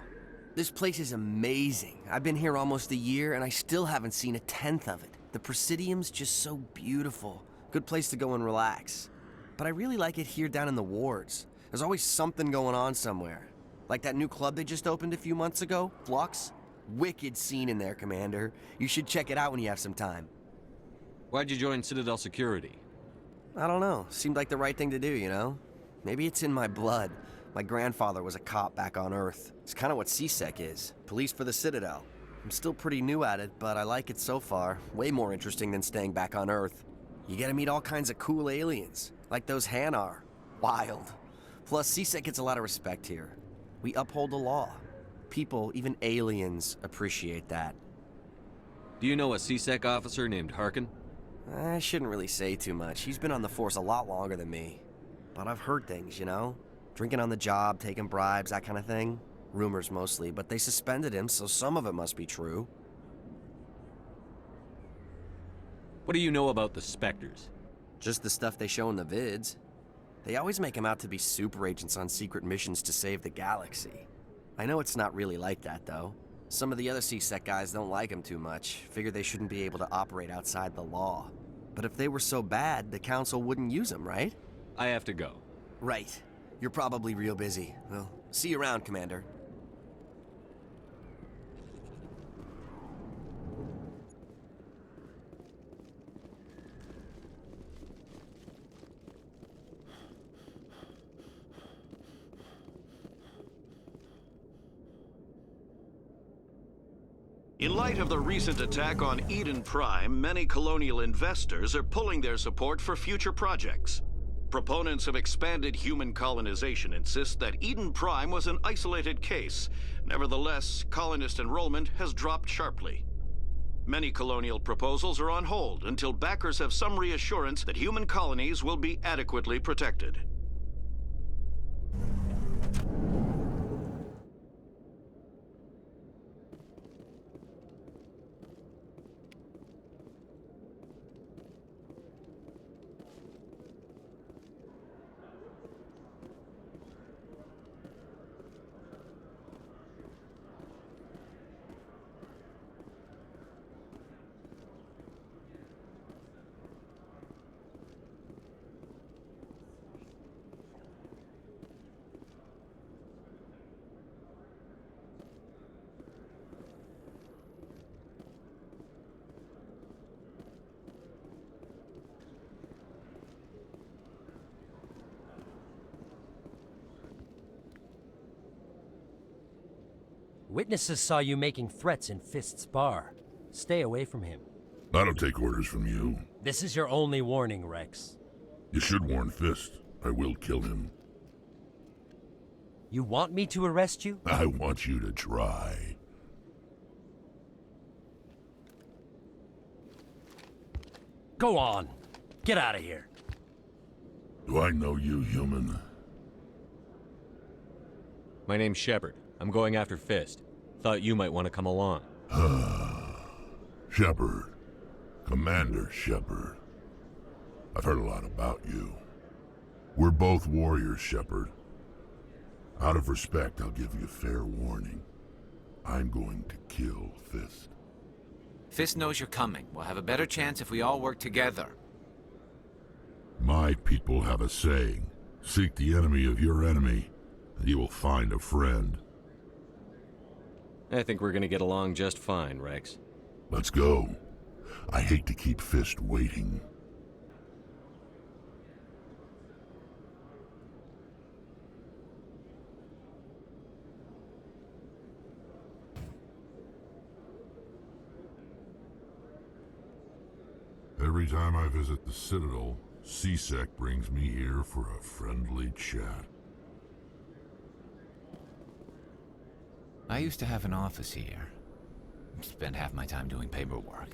[SPEAKER 19] This place is amazing. I've been here almost a year, and I still haven't seen a tenth of it. The Presidium's just so beautiful. Good place to go and relax. But I really like it here down in the wards. There's always something going on somewhere. Like that new club they just opened a few months ago, Flux. Wicked scene in there, Commander. You should check it out when you have some time.
[SPEAKER 3] Why'd you join Citadel Security?
[SPEAKER 19] I don't know. Seemed like the right thing to do, you know? Maybe it's in my blood. My grandfather was a cop back on Earth. It's kind of what CSEC is. Police for the Citadel. I'm still pretty new at it, but I like it so far. Way more interesting than staying back on Earth. You get to meet all kinds of cool aliens, like those Hanar. Wild. Plus, CSEC gets a lot of respect here. We uphold the law. People, even aliens, appreciate that.
[SPEAKER 3] Do you know a CSEC officer named Harkin?
[SPEAKER 19] I shouldn't really say too much. He's been on the force a lot longer than me. But I've heard things, you know? Drinking on the job, taking bribes, that kind of thing. Rumors mostly, but they suspended him, so some of it must be true.
[SPEAKER 3] What do you know about the Spectres?
[SPEAKER 19] Just the stuff they show in the vids. They always make him out to be super agents on secret missions to save the galaxy. I know it's not really like that, though. Some of the other CSEC guys don't like him too much, figure they shouldn't be able to operate outside the law. But if they were so bad, the Council wouldn't use them, right?
[SPEAKER 3] I have to go.
[SPEAKER 19] Right. You're probably real busy. Well, see you around, Commander.
[SPEAKER 20] In light of the recent attack on Eden Prime, many colonial investors are pulling their support for future projects. Proponents of expanded human colonization insist that Eden Prime was an isolated case. Nevertheless, colonist enrollment has dropped sharply. Many colonial proposals are on hold until backers have some reassurance that human colonies will be adequately protected.
[SPEAKER 21] Witnesses saw you making threats in Fist's bar. Stay away from him.
[SPEAKER 12] I don't take orders from you.
[SPEAKER 21] This is your only warning, Rex.
[SPEAKER 12] You should warn Fist. I will kill him.
[SPEAKER 21] You want me to arrest you?
[SPEAKER 12] I want you to try.
[SPEAKER 21] Go on. Get out of here.
[SPEAKER 12] Do I know you, human?
[SPEAKER 3] My name's Shepard. I'm going after Fist. Thought you might want to come along.
[SPEAKER 12] Shepard. Commander Shepard. I've heard a lot about you. We're both warriors, Shepard. Out of respect, I'll give you a fair warning. I'm going to kill Fist.
[SPEAKER 16] Fist knows you're coming. We'll have a better chance if we all work together.
[SPEAKER 12] My people have a saying. Seek the enemy of your enemy, and you will find a friend.
[SPEAKER 3] I think we're gonna get along just fine, Rex.
[SPEAKER 12] Let's go. I hate to keep Fist waiting. Every time I visit the Citadel, CSEC brings me here for a friendly chat.
[SPEAKER 16] I used to have an office here. Spent half my time doing paperwork.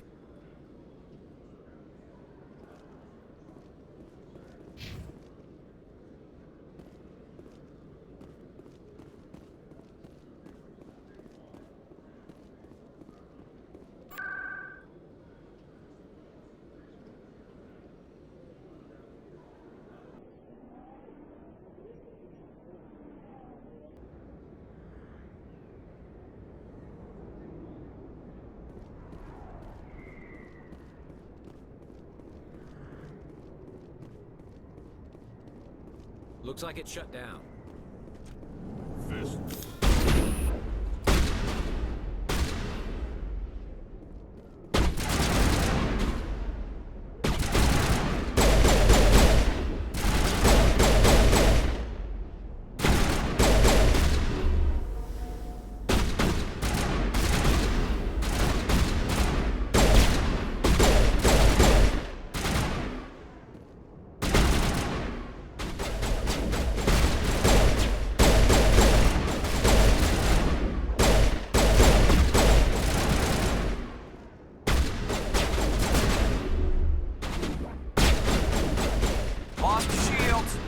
[SPEAKER 16] Looks like it's shut down.
[SPEAKER 12] Fist.
[SPEAKER 19] Lost the shields.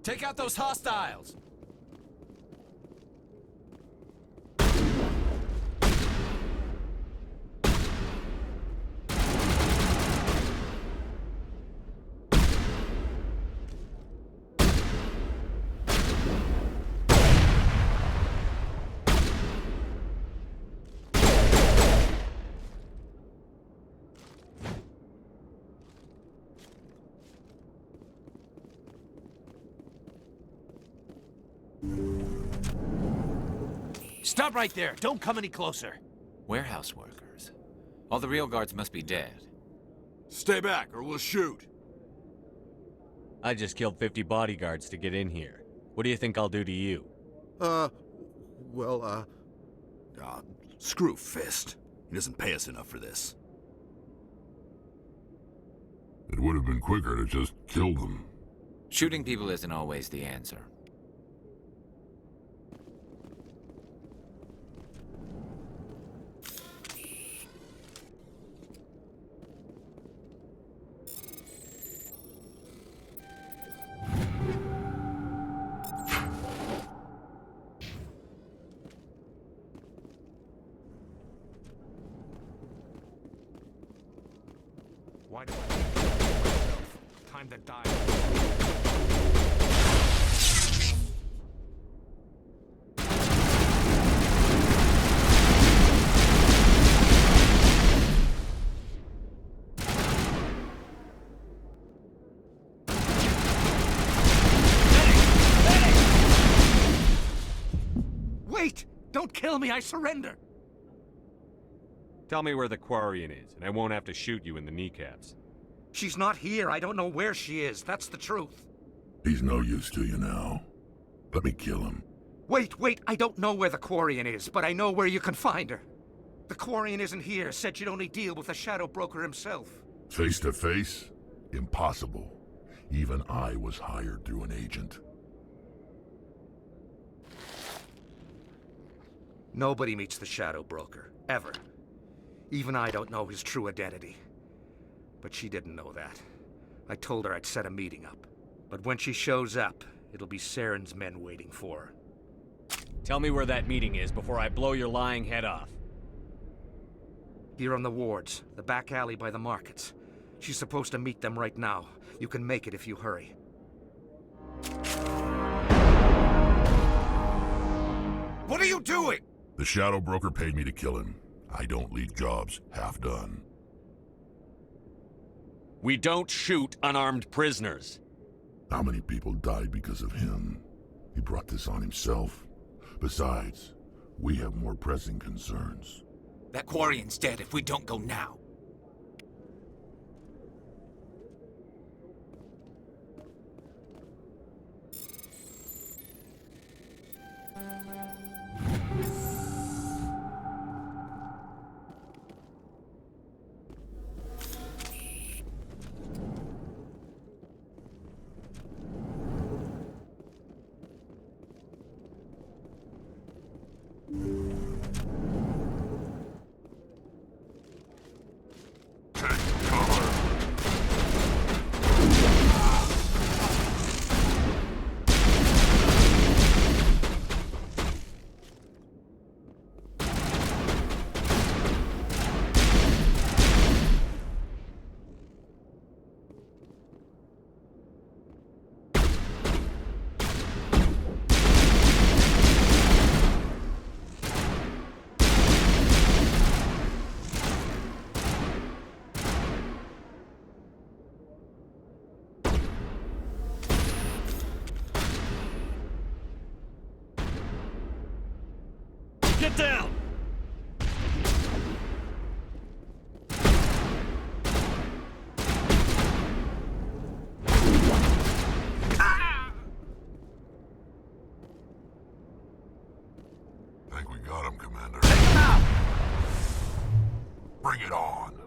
[SPEAKER 16] Take out those hostiles!
[SPEAKER 4] Stop right there. Don't come any closer.
[SPEAKER 16] Warehouse workers. All the real guards must be dead.
[SPEAKER 4] Stay back or we'll shoot.
[SPEAKER 3] I just killed 50 bodyguards to get in here. What do you think I'll do to you?
[SPEAKER 4] Screw Fist. He doesn't pay us enough for this.
[SPEAKER 12] It would have been quicker to just kill them.
[SPEAKER 16] Shooting people isn't always the answer.
[SPEAKER 7] Why do I have to kill myself? Time to die. Wait! Don't kill me, I surrender!
[SPEAKER 3] Tell me where the Quarian is, and I won't have to shoot you in the kneecaps.
[SPEAKER 7] She's not here. I don't know where she is. That's the truth.
[SPEAKER 12] He's no use to you now. Let me kill him.
[SPEAKER 7] Wait, I don't know where the Quarian is, but I know where you can find her. The Quarian isn't here. Said you'd only deal with the Shadow Broker himself.
[SPEAKER 12] Face to face? Impossible. Even I was hired through an agent.
[SPEAKER 7] Nobody meets the Shadow Broker. Ever. Even I don't know his true identity. But she didn't know that. I told her I'd set a meeting up. But when she shows up, it'll be Saren's men waiting for her.
[SPEAKER 3] Tell me where that meeting is before I blow your lying head off.
[SPEAKER 7] Here on the wards, the back alley by the markets. She's supposed to meet them right now. You can make it if you hurry.
[SPEAKER 4] What are you doing?
[SPEAKER 12] The Shadow Broker paid me to kill him. I don't leave jobs half done.
[SPEAKER 3] We don't shoot unarmed prisoners.
[SPEAKER 12] How many people died because of him? He brought this on himself. Besides, we have more pressing concerns.
[SPEAKER 16] That Quarian's dead if we don't go now.
[SPEAKER 3] Get down!
[SPEAKER 12] Think we got him, Commander. Bring it on.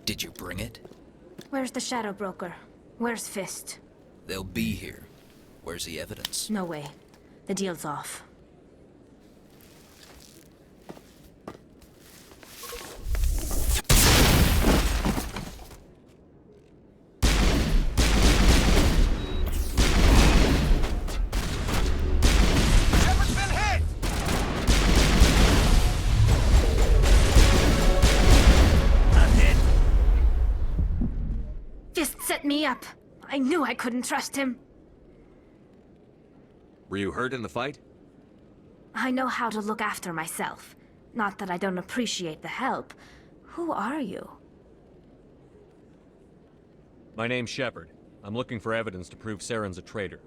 [SPEAKER 16] Did you bring it?
[SPEAKER 5] Where's the Shadow Broker? Where's Fist?
[SPEAKER 16] They'll be here. Where's the evidence?
[SPEAKER 5] No way. The deal's off. Set me up. I knew I couldn't trust him.
[SPEAKER 3] Were you hurt in the fight?
[SPEAKER 5] I know how to look after myself. Not that I don't appreciate the help. Who are you?
[SPEAKER 3] My name's Shepard. I'm looking for evidence to prove Saren's a traitor.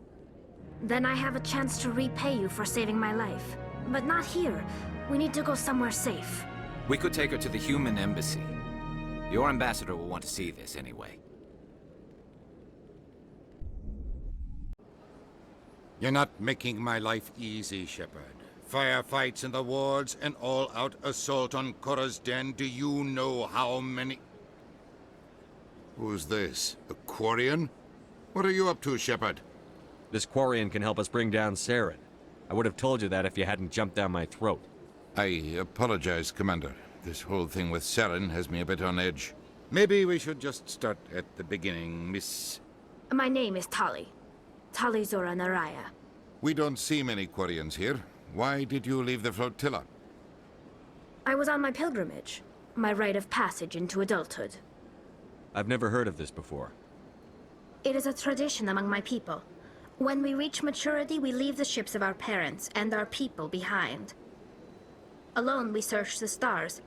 [SPEAKER 5] Then I have a chance to repay you for saving my life. But not here. We need to go somewhere safe.
[SPEAKER 16] We could take her to the human embassy. Your ambassador will want to see this anyway.
[SPEAKER 22] You're not making my life easy, Shepard. Firefights in the wards, an all-out assault on Korra's den. Do you know how many...
[SPEAKER 12] Who's this? A Quarian? What are you up to, Shepard?
[SPEAKER 3] This Quarian can help us bring down Saren. I would have told you that if you hadn't jumped down my throat.
[SPEAKER 22] I apologize, Commander. This whole thing with Saren has me a bit on edge. Maybe we should just start at the beginning, Miss...
[SPEAKER 5] My name is Tali. Tali Zora Naraya.
[SPEAKER 22] We don't see many Quarians here. Why did you leave the flotilla?
[SPEAKER 5] I was on my pilgrimage. My rite of passage into adulthood.
[SPEAKER 3] I've never heard of this before.
[SPEAKER 5] It is a tradition among my people. When we reach maturity, we leave the ships of our parents and our people behind. Alone, we search the stars,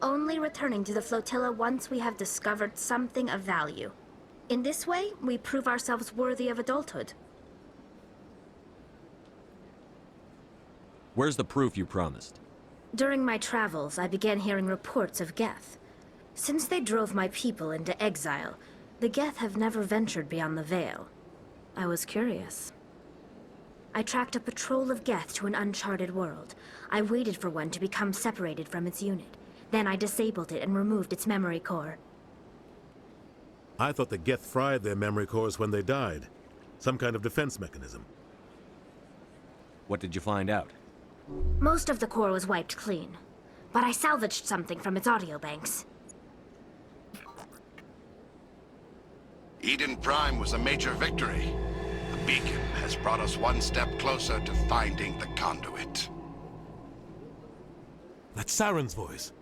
[SPEAKER 5] only returning to the flotilla once we have discovered something of value. In this way, we prove ourselves worthy of adulthood.
[SPEAKER 3] Where's the proof you promised?
[SPEAKER 5] During my travels, I began hearing reports of Geth. Since they drove my people into exile, the Geth have never ventured beyond the Veil. I was curious. I tracked a patrol of Geth to an uncharted world. I waited for one to become separated from its unit. Then I disabled it and removed its memory core.
[SPEAKER 23] I thought the Geth fried their memory cores when they died. Some kind of defense mechanism.
[SPEAKER 3] What did you find out?
[SPEAKER 5] Most of the core was wiped clean, but I salvaged something from its audio banks.
[SPEAKER 12] Eden Prime was a major victory. The beacon has brought us one step closer to finding the conduit.
[SPEAKER 23] That's Saren's voice.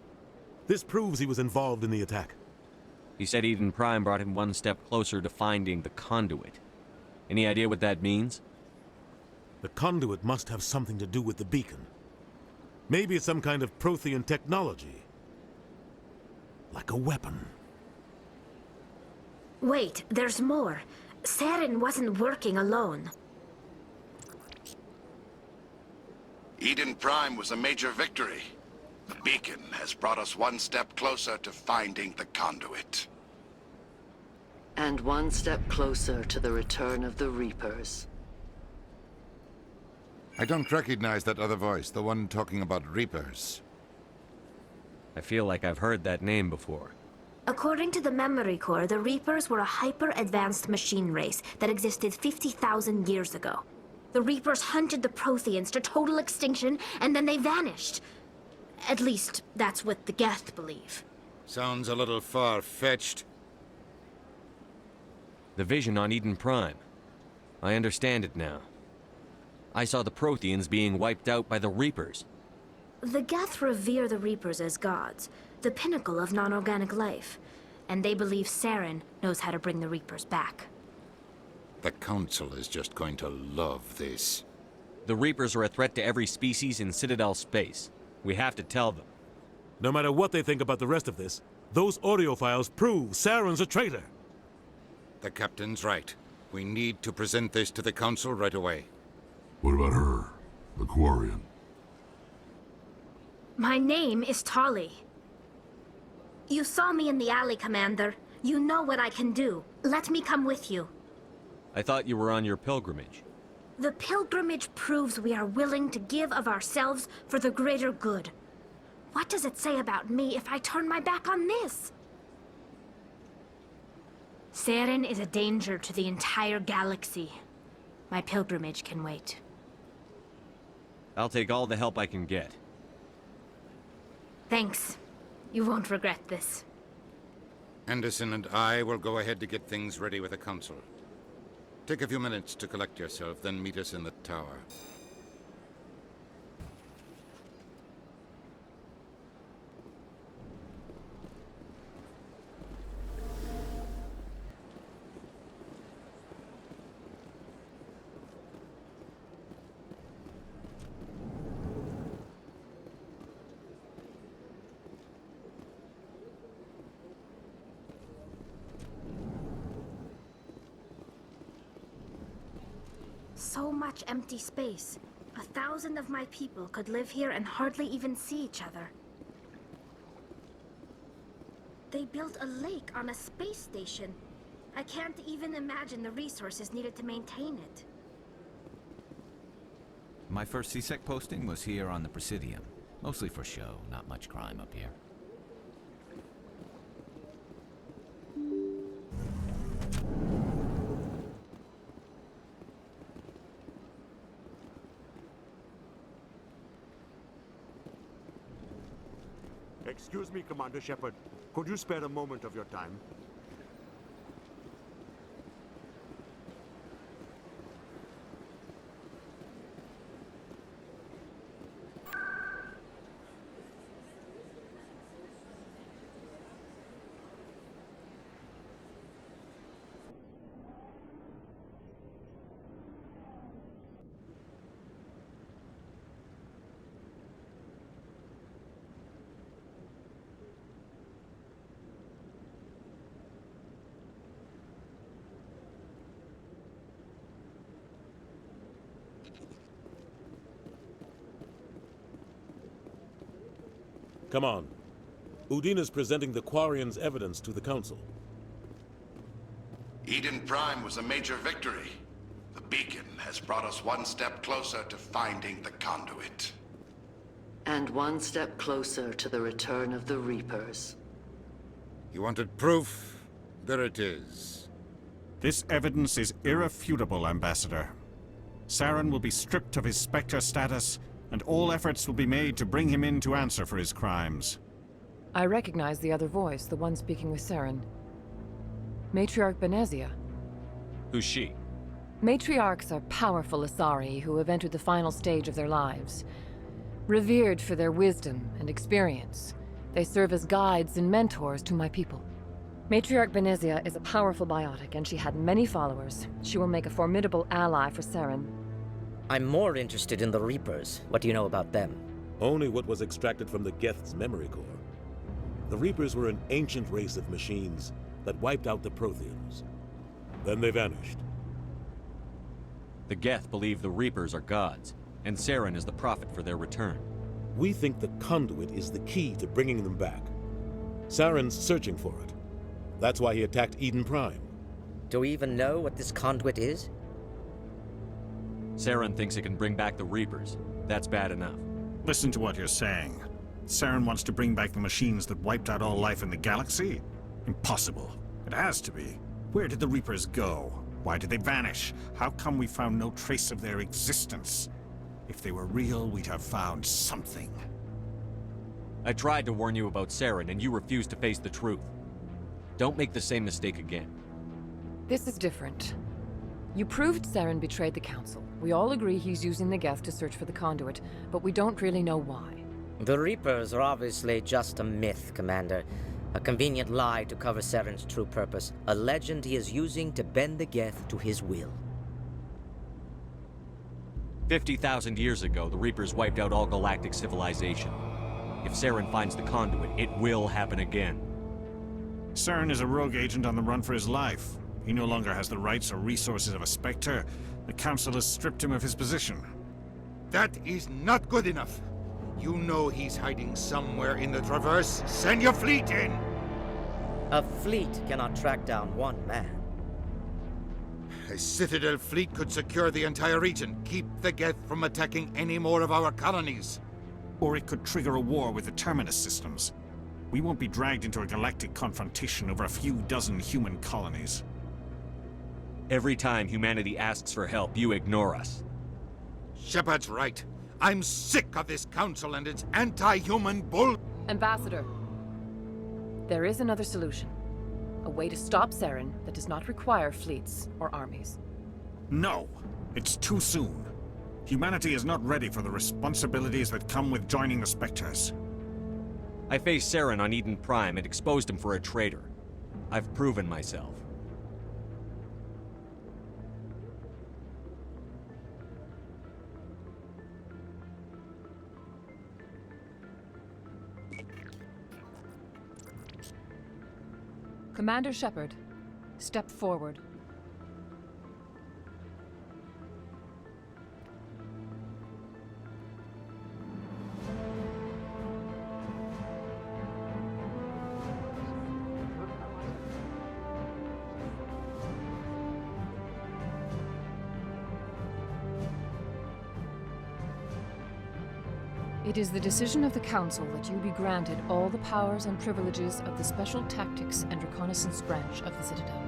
[SPEAKER 23] This proves he was involved in the attack.
[SPEAKER 3] He said Eden Prime brought him one step closer to finding the conduit. Any idea what that means?
[SPEAKER 23] The conduit must have something to do with the beacon. Maybe it's some kind of Prothean technology. Like a weapon.
[SPEAKER 5] Wait, there's more. Saren wasn't working alone.
[SPEAKER 12] Eden Prime was a major victory. The beacon has brought us one step closer to finding the conduit.
[SPEAKER 24] And one step closer to the return of the Reapers.
[SPEAKER 22] I don't recognize that other voice, the one talking about Reapers.
[SPEAKER 3] I feel like I've heard that name before.
[SPEAKER 5] According to the memory core, the Reapers were a hyper-advanced machine race that existed 50,000 years ago. The Reapers hunted the Protheans to total extinction, and then they vanished. At least, that's what the Geth believe.
[SPEAKER 22] Sounds a little far-fetched.
[SPEAKER 3] The vision on Eden Prime. I understand it now. I saw the Protheans being wiped out by the Reapers.
[SPEAKER 5] The Geth revere the Reapers as gods, the pinnacle of non-organic life. And they believe Saren knows how to bring the Reapers back.
[SPEAKER 22] The Council is just going to love this.
[SPEAKER 3] The Reapers are a threat to every species in Citadel space. We have to tell them.
[SPEAKER 23] No matter what they think about the rest of this, those audio files prove Saren's a traitor.
[SPEAKER 22] The Captain's right. We need to present this to the Council right away.
[SPEAKER 12] What about her? The Quarian?
[SPEAKER 5] My name is Tali. You saw me in the alley, Commander. You know what I can do. Let me come with you.
[SPEAKER 3] I thought you were on your pilgrimage.
[SPEAKER 5] The pilgrimage proves we are willing to give of ourselves for the greater good. What does it say about me if I turn my back on this? Saren is a danger to the entire galaxy. My pilgrimage can wait.
[SPEAKER 3] I'll take all the help I can get.
[SPEAKER 5] Thanks. You won't regret this.
[SPEAKER 22] Anderson and I will go ahead to get things ready with the Council. Take a few minutes to collect yourself, then meet us in the tower.
[SPEAKER 5] So much empty space. 1,000 of my people could live here and hardly even see each other. They built a lake on a space station. I can't even imagine the resources needed to maintain it.
[SPEAKER 16] My first CSEC posting was here on the Presidium. Mostly for show, not much crime up here.
[SPEAKER 2] Excuse me, Commander Shepard. Could you spare a moment of your time?
[SPEAKER 23] Come on. Udina's presenting the Quarians' evidence to the Council.
[SPEAKER 6] Eden Prime was a major victory. The beacon has brought us one step closer to finding the conduit.
[SPEAKER 24] And one step closer to the return of the Reapers.
[SPEAKER 22] You wanted proof? There it is.
[SPEAKER 9] This evidence is irrefutable, Ambassador. Saren will be stripped of his Spectre status, and all efforts will be made to bring him in to answer for his crimes.
[SPEAKER 18] I recognize the other voice, the one speaking with Saren. Matriarch Benezia.
[SPEAKER 3] Who's she?
[SPEAKER 18] Matriarchs are powerful Asari who have entered the final stage of their lives. Revered for their wisdom and experience, they serve as guides and mentors to my people. Matriarch Benezia is a powerful biotic, and she had many followers. She will make a formidable ally for Saren.
[SPEAKER 10] I'm more interested in the Reapers. What do you know about them?
[SPEAKER 23] Only what was extracted from the Geth's memory core. The Reapers were an ancient race of machines that wiped out the Protheans. Then they vanished.
[SPEAKER 3] The Geth believe the Reapers are gods, and Saren is the prophet for their return.
[SPEAKER 23] We think the conduit is the key to bringing them back. Saren's searching for it. That's why he attacked Eden Prime.
[SPEAKER 10] Do we even know what this conduit is?
[SPEAKER 3] Saren thinks it can bring back the Reapers. That's bad enough.
[SPEAKER 9] Listen to what you're saying. Saren wants to bring back the machines that wiped out all life in the galaxy? Impossible. It has to be. Where did the Reapers go? Why did they vanish? How come we found no trace of their existence? If they were real, we'd have found something.
[SPEAKER 3] I tried to warn you about Saren, and you refused to face the truth. Don't make the same mistake again.
[SPEAKER 18] This is different. You proved Saren betrayed the Council. We all agree he's using the Geth to search for the conduit, but we don't really know why.
[SPEAKER 10] The Reapers are obviously just a myth, Commander. A convenient lie to cover Saren's true purpose. A legend he is using to bend the Geth to his will.
[SPEAKER 3] 50,000 years ago, the Reapers wiped out all galactic civilization. If Saren finds the conduit, it will happen again.
[SPEAKER 9] Saren is a rogue agent on the run for his life. He no longer has the rights or resources of a Spectre. The Council has stripped him of his position.
[SPEAKER 22] That is not good enough. You know he's hiding somewhere in the Traverse. Send your fleet in!
[SPEAKER 10] A fleet cannot track down one man.
[SPEAKER 22] A Citadel fleet could secure the entire region, keep the Geth from attacking any more of our colonies.
[SPEAKER 9] Or it could trigger a war with the Terminus systems. We won't be dragged into a galactic confrontation over a few dozen human colonies.
[SPEAKER 3] Every time humanity asks for help, you ignore us.
[SPEAKER 22] Shepard's right. I'm sick of this council and its anti-human bull...
[SPEAKER 18] Ambassador, there is another solution. A way to stop Saren that does not require fleets or armies.
[SPEAKER 9] No! It's too soon. Humanity is not ready for the responsibilities that come with joining the Spectres.
[SPEAKER 3] I faced Saren on Eden Prime and exposed him for a traitor. I've proven myself.
[SPEAKER 13] Commander Shepard, step forward. It is the decision of the Council that you be granted all the powers and privileges of the Special Tactics and Reconnaissance Branch of the Citadel.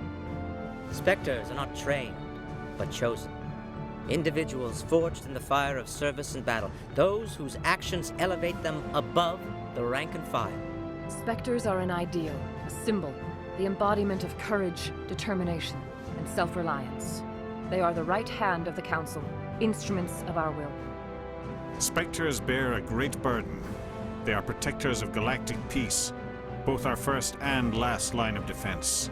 [SPEAKER 10] Spectres are not trained, but chosen. Individuals forged in the fire of service and battle. Those whose actions elevate them above the rank and file.
[SPEAKER 13] Spectres are an ideal, a symbol, the embodiment of courage, determination, and self-reliance. They are the right hand of the Council, instruments of our will.
[SPEAKER 9] Spectres bear a great burden. They are protectors of galactic peace, both our first and last line of defense.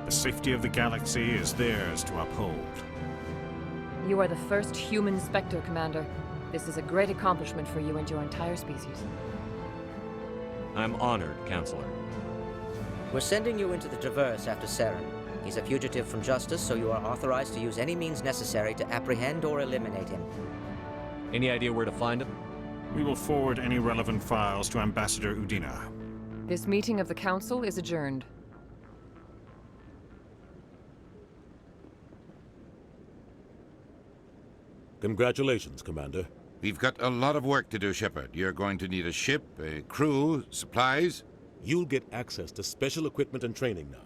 [SPEAKER 9] The safety of the galaxy is theirs to uphold.
[SPEAKER 13] You are the first human Spectre, Commander. This is a great accomplishment for you and your entire species.
[SPEAKER 3] I'm honored, Counselor.
[SPEAKER 10] We're sending you into the Traverse after Saren. He's a fugitive from justice, so you are authorized to use any means necessary to apprehend or eliminate him.
[SPEAKER 3] Any idea where to find him?
[SPEAKER 9] We will forward any relevant files to Ambassador Udina.
[SPEAKER 13] This meeting of the Council is adjourned.
[SPEAKER 23] Congratulations, Commander.
[SPEAKER 22] We've got a lot of work to do, Shepard. You're going to need a ship, a crew, supplies.
[SPEAKER 23] You'll get access to special equipment and training now.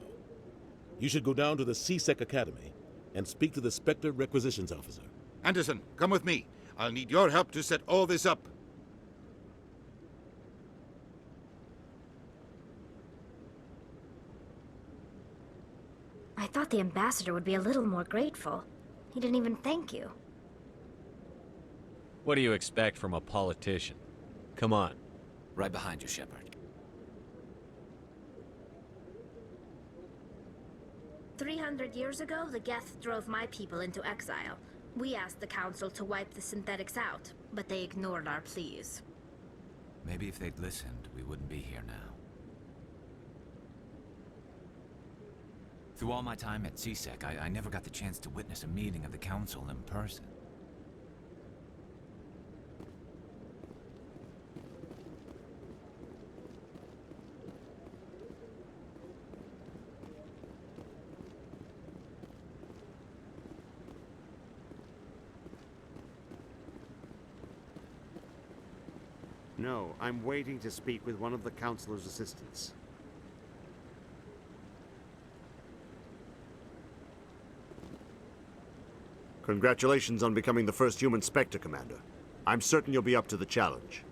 [SPEAKER 23] You should go down to the C-Sec Academy and speak to the Spectre Requisitions Officer.
[SPEAKER 22] Anderson, come with me. I'll need your help to set all this up.
[SPEAKER 5] I thought the ambassador would be a little more grateful. He didn't even thank you.
[SPEAKER 3] What do you expect from a politician? Come on.
[SPEAKER 16] Right behind you, Shepard.
[SPEAKER 5] 300 years ago, the Geth drove my people into exile. We asked the Council to wipe the synthetics out, but they ignored our pleas.
[SPEAKER 16] Maybe if they'd listened, we wouldn't be here now. Through all my time at C-Sec, I never got the chance to witness a meeting of the Council in person.
[SPEAKER 2] No, I'm waiting to speak with one of the Councilor's assistants. Congratulations on becoming the first human Spectre, Commander. I'm certain you'll be up to the challenge.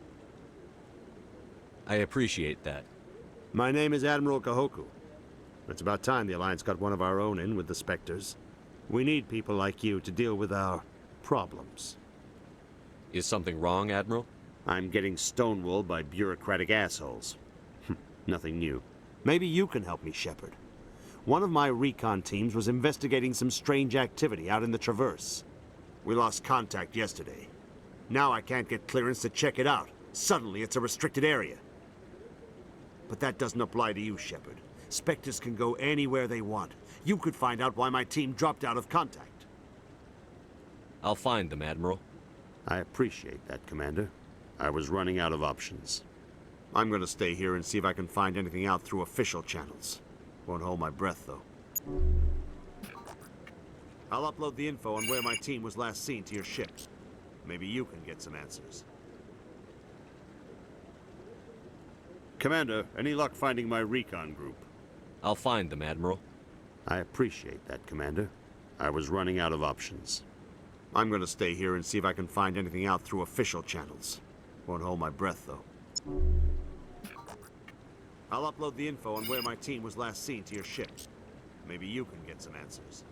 [SPEAKER 3] I appreciate that.
[SPEAKER 2] My name is Admiral Kahoku. It's about time the Alliance got one of our own in with the Spectres. We need people like you to deal with our problems.
[SPEAKER 3] Is something wrong, Admiral?
[SPEAKER 2] I'm getting stonewalled by bureaucratic assholes. Nothing new. Maybe you can help me, Shepard. One of my recon teams was investigating some strange activity out in the Traverse. We lost contact yesterday. Now I can't get clearance to check it out. Suddenly it's a restricted area. But that doesn't apply to you, Shepard. Spectres can go anywhere they want. You could find out why my team dropped out of contact.
[SPEAKER 3] I'll find them, Admiral.
[SPEAKER 2] I appreciate that, Commander. I was running out of options. I'm gonna stay here and see if I can find anything out through official channels. Won't hold my breath, though. I'll upload the info on where my team was last seen to your ship. Maybe you can get some answers. Commander, any luck finding my recon group?
[SPEAKER 3] I'll find them, Admiral.
[SPEAKER 2] I appreciate that, Commander. I was running out of options. I'm gonna stay here and see if I can find anything out through official channels. Won't hold my breath, though. I'll upload the info on where my team was last seen to your ship. Maybe you can get some answers.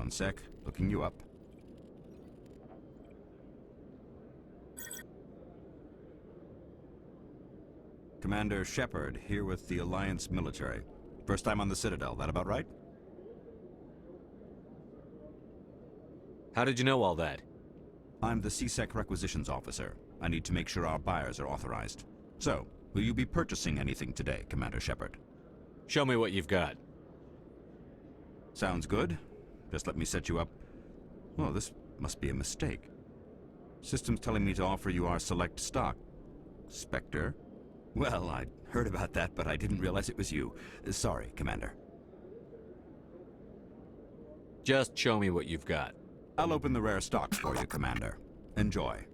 [SPEAKER 4] One sec, looking you up. Commander Shepard, here with the Alliance military. First time on the Citadel, that about right?
[SPEAKER 3] How did you know all that?
[SPEAKER 4] I'm the CSEC requisitions officer. I need to make sure our buyers are authorized. So, will you be purchasing anything today, Commander Shepard?
[SPEAKER 3] Show me what you've got.
[SPEAKER 4] Sounds good. Just let me set you up. Oh, this must be a mistake. System's telling me to offer you our select stock. Spectre? Well, I'd heard about that, but I didn't realize it was you. Sorry, Commander.
[SPEAKER 3] Just show me what you've got.
[SPEAKER 4] I'll open the rare stocks for you, Commander. Enjoy.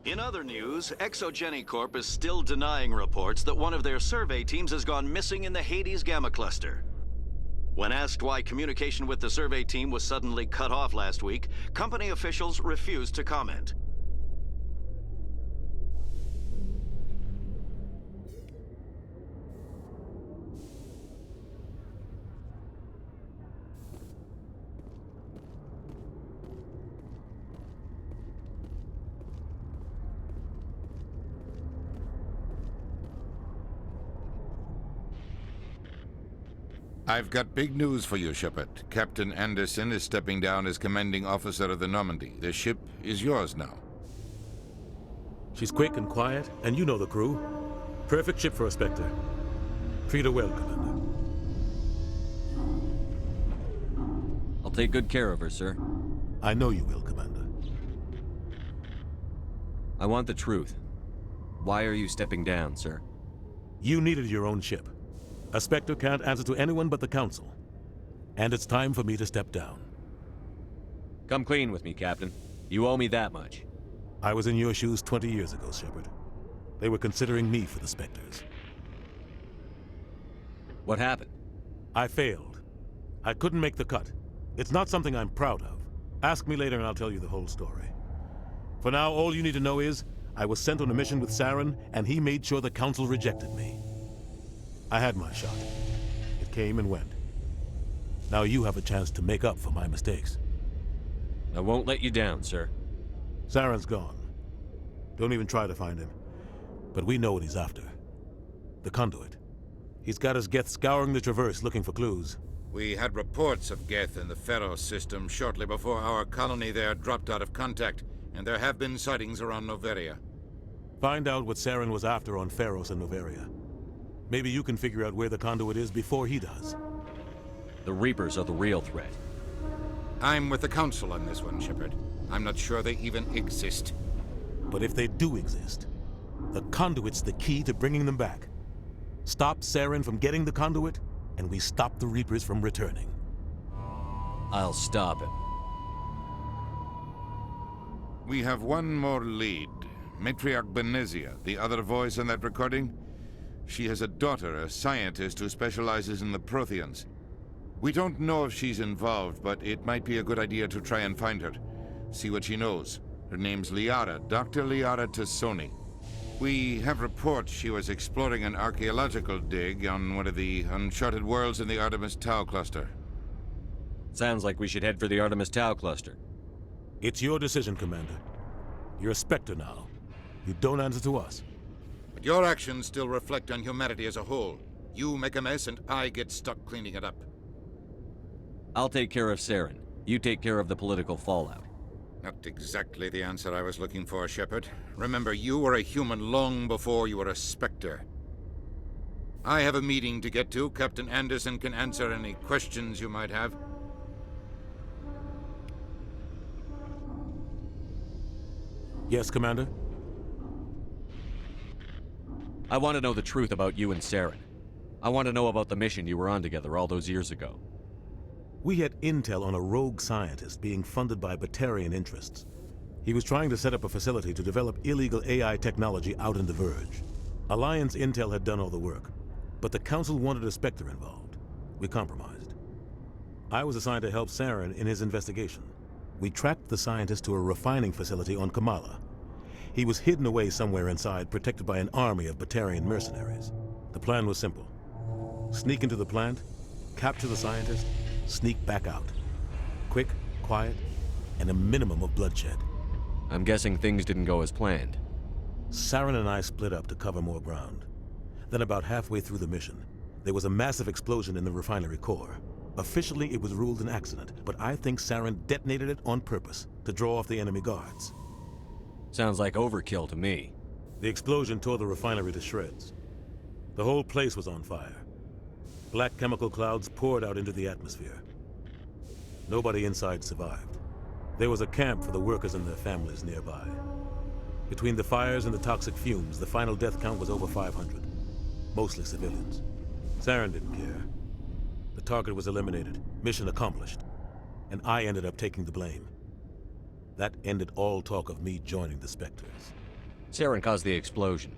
[SPEAKER 20] In other news, Exogeny Corp is still denying reports that one of their survey teams has gone missing in the Hades Gamma Cluster. When asked why communication with the survey team was suddenly cut off last week, company officials refused to comment.
[SPEAKER 22] I've got big news for you, Shepard. Captain Anderson is stepping down as commanding officer of the Normandy. The ship is yours now.
[SPEAKER 23] She's quick and quiet, and you know the crew. Perfect ship for a Spectre. Treat her well, Commander.
[SPEAKER 3] I'll take good care of her, sir.
[SPEAKER 23] I know you will, Commander.
[SPEAKER 3] I want the truth. Why are you stepping down, sir?
[SPEAKER 23] You needed your own ship. A Spectre can't answer to anyone but the Council. And it's time for me to step down.
[SPEAKER 3] Come clean with me, Captain. You owe me that much.
[SPEAKER 23] I was in your shoes 20 years ago, Shepard. They were considering me for the Spectres.
[SPEAKER 3] What happened?
[SPEAKER 23] I failed. I couldn't make the cut. It's not something I'm proud of. Ask me later and I'll tell you the whole story. For now, all you need to know is, I was sent on a mission with Saren, and he made sure the Council rejected me. I had my shot. It came and went. Now you have a chance to make up for my mistakes.
[SPEAKER 3] I won't let you down, sir.
[SPEAKER 23] Saren's gone. Don't even try to find him. But we know what he's after. The Conduit. He's got his Geth scouring the Traverse looking for clues.
[SPEAKER 22] We had reports of Geth in the Pharos system shortly before our colony there dropped out of contact, and there have been sightings around Noveria.
[SPEAKER 23] Find out what Saren was after on Pharos and Noveria. Maybe you can figure out where the Conduit is before he does.
[SPEAKER 3] The Reapers are the real threat.
[SPEAKER 22] I'm with the Council on this one, Shepard. I'm not sure they even exist.
[SPEAKER 23] But if they do exist, the Conduit's the key to bringing them back. Stop Saren from getting the Conduit, and we stop the Reapers from returning.
[SPEAKER 3] I'll stop him.
[SPEAKER 22] We have one more lead. Matriarch Benezia, the other voice in that recording. She has a daughter, a scientist who specializes in the Protheans. We don't know if she's involved, but it might be a good idea to try and find her. See what she knows. Her name's Liara, Dr. Liara Tassoni. We have reports she was exploring an archaeological dig on one of the uncharted worlds in the Artemis Tau cluster.
[SPEAKER 3] Sounds like we should head for the Artemis Tau cluster.
[SPEAKER 23] It's your decision, Commander. You're a Spectre now. You don't answer to us.
[SPEAKER 22] But your actions still reflect on humanity as a whole. You make a mess and I get stuck cleaning it up.
[SPEAKER 3] I'll take care of Saren. You take care of the political fallout.
[SPEAKER 22] Not exactly the answer I was looking for, Shepard. Remember, you were a human long before you were a Spectre. I have a meeting to get to. Captain Anderson can answer any questions you might have.
[SPEAKER 23] Yes, Commander?
[SPEAKER 3] I want to know the truth about you and Saren. I want to know about the mission you were on together all those years ago.
[SPEAKER 23] We had intel on a rogue scientist being funded by Batarian interests. He was trying to set up a facility to develop illegal AI technology out in the Verge. Alliance intel had done all the work, but the Council wanted a Spectre involved. We compromised. I was assigned to help Saren in his investigation. We tracked the scientist to a refining facility on Kamala. He was hidden away somewhere inside, protected by an army of Batarian mercenaries. The plan was simple. Sneak into the plant, capture the scientist, sneak back out. Quick, quiet, and a minimum of bloodshed.
[SPEAKER 3] I'm guessing things didn't go as planned.
[SPEAKER 23] Saren and I split up to cover more ground. Then about halfway through the mission, there was a massive explosion in the refinery core. Officially, it was ruled an accident, but I think Saren detonated it on purpose to draw off the enemy guards.
[SPEAKER 3] Sounds like overkill to me.
[SPEAKER 23] The explosion tore the refinery to shreds. The whole place was on fire. Black chemical clouds poured out into the atmosphere. Nobody inside survived. There was a camp for the workers and their families nearby. Between the fires and the toxic fumes, the final death count was over 500. Mostly civilians. Saren didn't care. The target was eliminated, mission accomplished, and I ended up taking the blame. That ended all talk of me joining the Spectres.
[SPEAKER 3] Saren caused the explosion.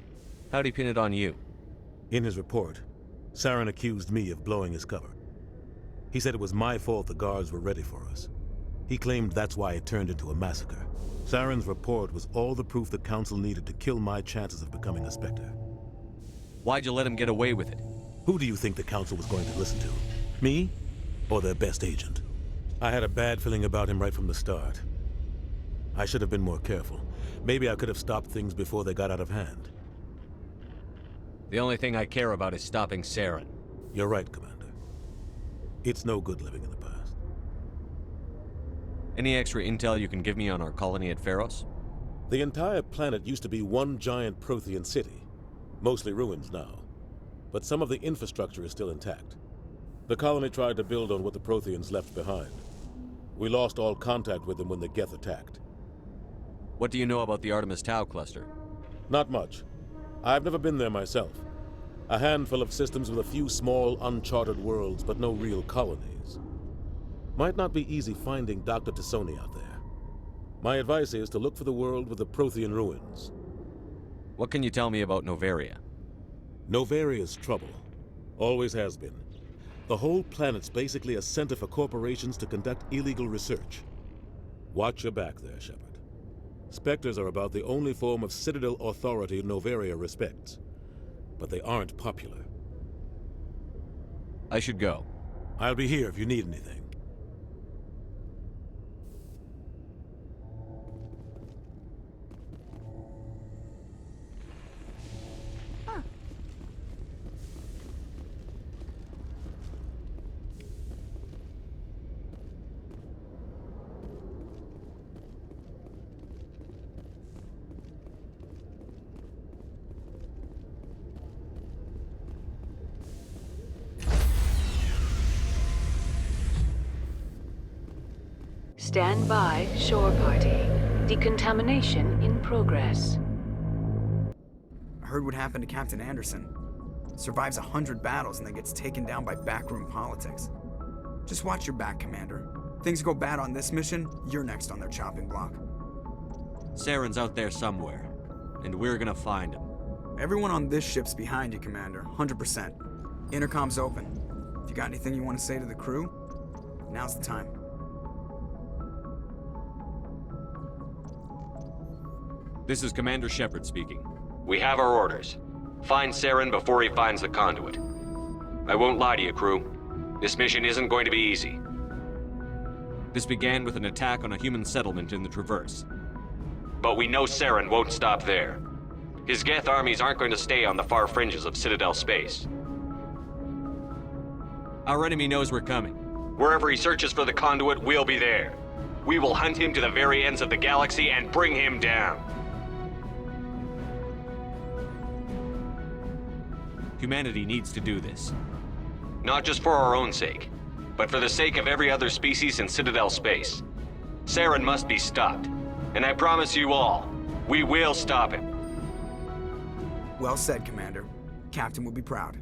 [SPEAKER 3] How'd he pin it on you?
[SPEAKER 23] In his report, Saren accused me of blowing his cover. He said it was my fault the guards were ready for us. He claimed that's why it turned into a massacre. Saren's report was all the proof the Council needed to kill my chances of becoming a Spectre.
[SPEAKER 3] Why'd you let him get away with it?
[SPEAKER 23] Who do you think the Council was going to listen to? Me? Or their best agent? I had a bad feeling about him right from the start. I should have been more careful. Maybe I could have stopped things before they got out of hand.
[SPEAKER 3] The only thing I care about is stopping Saren.
[SPEAKER 23] You're right, Commander. It's no good living in the past.
[SPEAKER 3] Any extra intel you can give me on our colony at Pharos?
[SPEAKER 23] The entire planet used to be one giant Prothean city, mostly ruins now, but some of the infrastructure is still intact. The colony tried to build on what the Protheans left behind. We lost all contact with them when the Geth attacked.
[SPEAKER 3] What do you know about the Artemis Tau cluster?
[SPEAKER 23] Not much. I've never been there myself. A handful of systems with a few small, uncharted worlds, but no real colonies. Might not be easy finding Dr. T'Soni out there. My advice is to look for the world with the Prothean ruins.
[SPEAKER 3] What can you tell me about Noveria?
[SPEAKER 23] Novaria's trouble. Always has been. The whole planet's basically a center for corporations to conduct illegal research. Watch your back there, Shepard. Spectres are about the only form of Citadel authority Noveria respects. But they aren't popular.
[SPEAKER 3] I should go.
[SPEAKER 23] I'll be here if you need anything.
[SPEAKER 8] Stand by, shore party. Decontamination in progress.
[SPEAKER 14] I heard what happened to Captain Anderson. Survives 100 battles and then gets taken down by backroom politics. Just watch your back, Commander. Things go bad on this mission, you're next on their chopping block.
[SPEAKER 3] Saren's out there somewhere, and we're gonna find him.
[SPEAKER 14] Everyone on this ship's behind you, Commander. 100%. Intercom's open. If you got anything you want to say to the crew, now's the time.
[SPEAKER 3] This is Commander Shepard speaking.
[SPEAKER 15] We have our orders. Find Saren before he finds the conduit. I won't lie to you, crew. This mission isn't going to be easy.
[SPEAKER 3] This began with an attack on a human settlement in the Traverse.
[SPEAKER 15] But we know Saren won't stop there. His Geth armies aren't going to stay on the far fringes of Citadel space.
[SPEAKER 3] Our enemy knows we're coming.
[SPEAKER 15] Wherever he searches for the conduit, we'll be there. We will hunt him to the very ends of the galaxy and bring him down.
[SPEAKER 3] Humanity needs to do this.
[SPEAKER 15] Not just for our own sake, but for the sake of every other species in Citadel space. Saren must be stopped. And I promise you all, we will stop him.
[SPEAKER 14] Well said, Commander. Captain will be proud.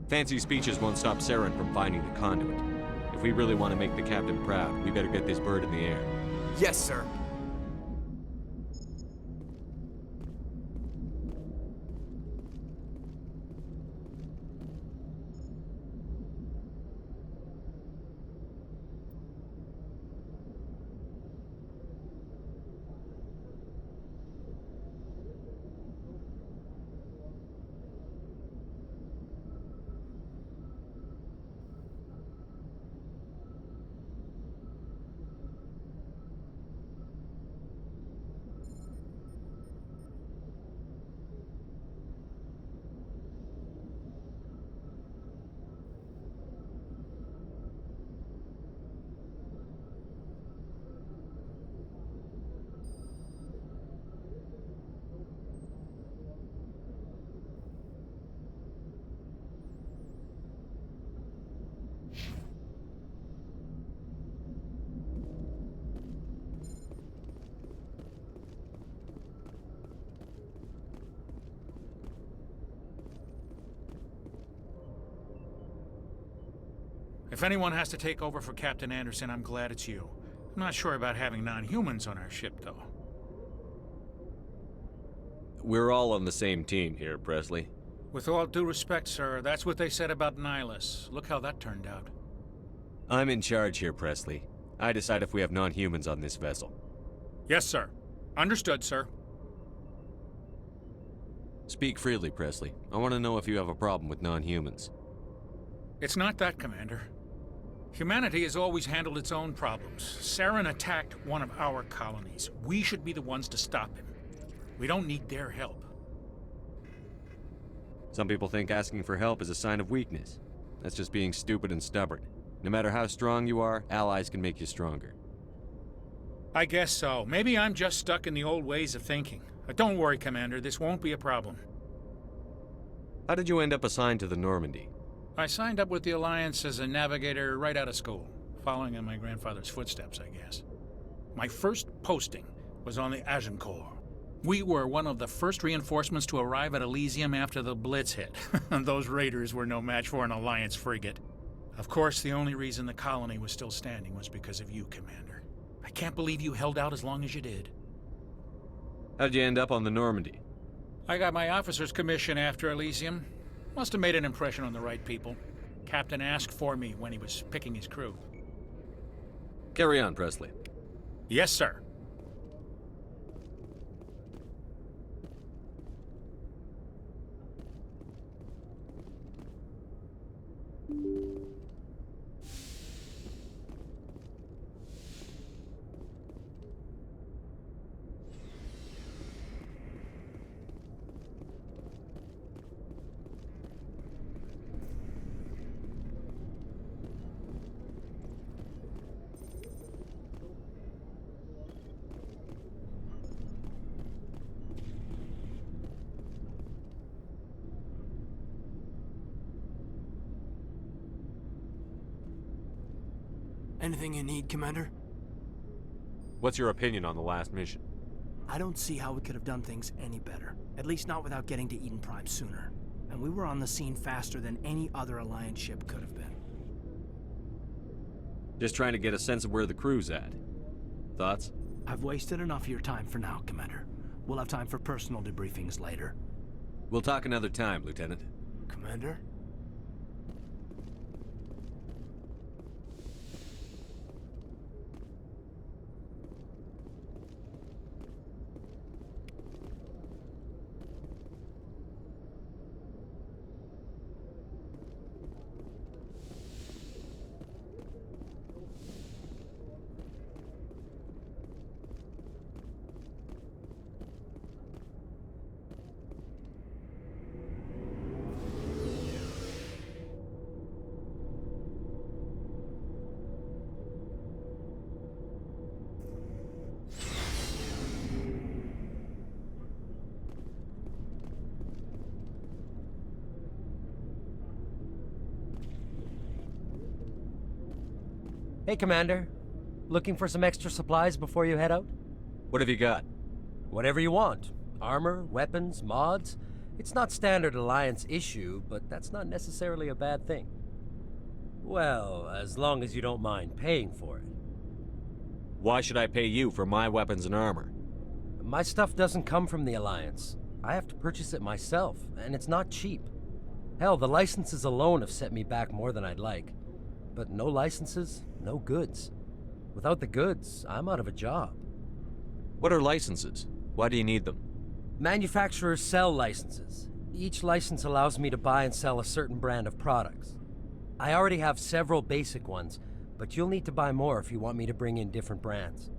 [SPEAKER 3] Fancy speeches won't stop Saren from finding the conduit. If we really want to make the captain proud, we better get this bird in the air.
[SPEAKER 14] Yes, sir.
[SPEAKER 9] If anyone has to take over for Captain Anderson, I'm glad it's you. I'm not sure about having non-humans on our ship, though.
[SPEAKER 3] We're all on the same team here, Presley.
[SPEAKER 9] With all due respect, sir, that's what they said about Nihilus. Look how that turned out.
[SPEAKER 3] I'm in charge here, Presley. I decide if we have non-humans on this vessel.
[SPEAKER 9] Yes, sir. Understood, sir.
[SPEAKER 3] Speak freely, Presley. I want to know if you have a problem with non-humans.
[SPEAKER 9] It's not that, Commander. Humanity has always handled its own problems. Saren attacked one of our colonies. We should be the ones to stop him. We don't need their help.
[SPEAKER 3] Some people think asking for help is a sign of weakness. That's just being stupid and stubborn. No matter how strong you are, allies can make you stronger.
[SPEAKER 1] I guess so. Maybe I'm just stuck in the old ways of thinking. But don't worry, Commander. This won't be a problem.
[SPEAKER 3] How did you end up assigned to the Normandy?
[SPEAKER 1] I signed up with the Alliance as a navigator right out of school, following in my grandfather's footsteps, I guess. My first posting was on the Agincourt. We were one of the first reinforcements to arrive at Elysium after the Blitz hit. Those raiders were no match for an Alliance frigate. Of course, the only reason the colony was still standing was because of you, Commander. I can't believe you held out as long as you did.
[SPEAKER 3] How'd you end up on the Normandy?
[SPEAKER 1] I got my officer's commission after Elysium. Must have made an impression on the right people. Captain asked for me when he was picking his crew.
[SPEAKER 3] Carry on, Presley.
[SPEAKER 1] Yes, sir.
[SPEAKER 11] Anything you need, Commander?
[SPEAKER 3] What's your opinion on the last mission?
[SPEAKER 11] I don't see how we could have done things any better. At least not without getting to Eden Prime sooner. And we were on the scene faster than any other Alliance ship could have been.
[SPEAKER 3] Just trying to get a sense of where the crew's at. Thoughts?
[SPEAKER 11] I've wasted enough of your time for now, Commander. We'll have time for personal debriefings later.
[SPEAKER 3] We'll talk another time, Lieutenant.
[SPEAKER 11] Commander?
[SPEAKER 17] Hey, Commander. Looking for some extra supplies before you head out?
[SPEAKER 3] What have you got?
[SPEAKER 17] Whatever you want. Armor, weapons, mods. It's not standard Alliance issue, but that's not necessarily a bad thing. Well, as long as you don't mind paying for it.
[SPEAKER 3] Why should I pay you for my weapons and armor?
[SPEAKER 17] My stuff doesn't come from the Alliance. I have to purchase it myself, and it's not cheap. Hell, the licenses alone have set me back more than I'd like. But no licenses, no goods. Without the goods, I'm out of a job.
[SPEAKER 3] What are licenses? Why do you need them?
[SPEAKER 17] Manufacturers sell licenses. Each license allows me to buy and sell a certain brand of products. I already have several basic ones, but you'll need to buy more if you want me to bring in different brands.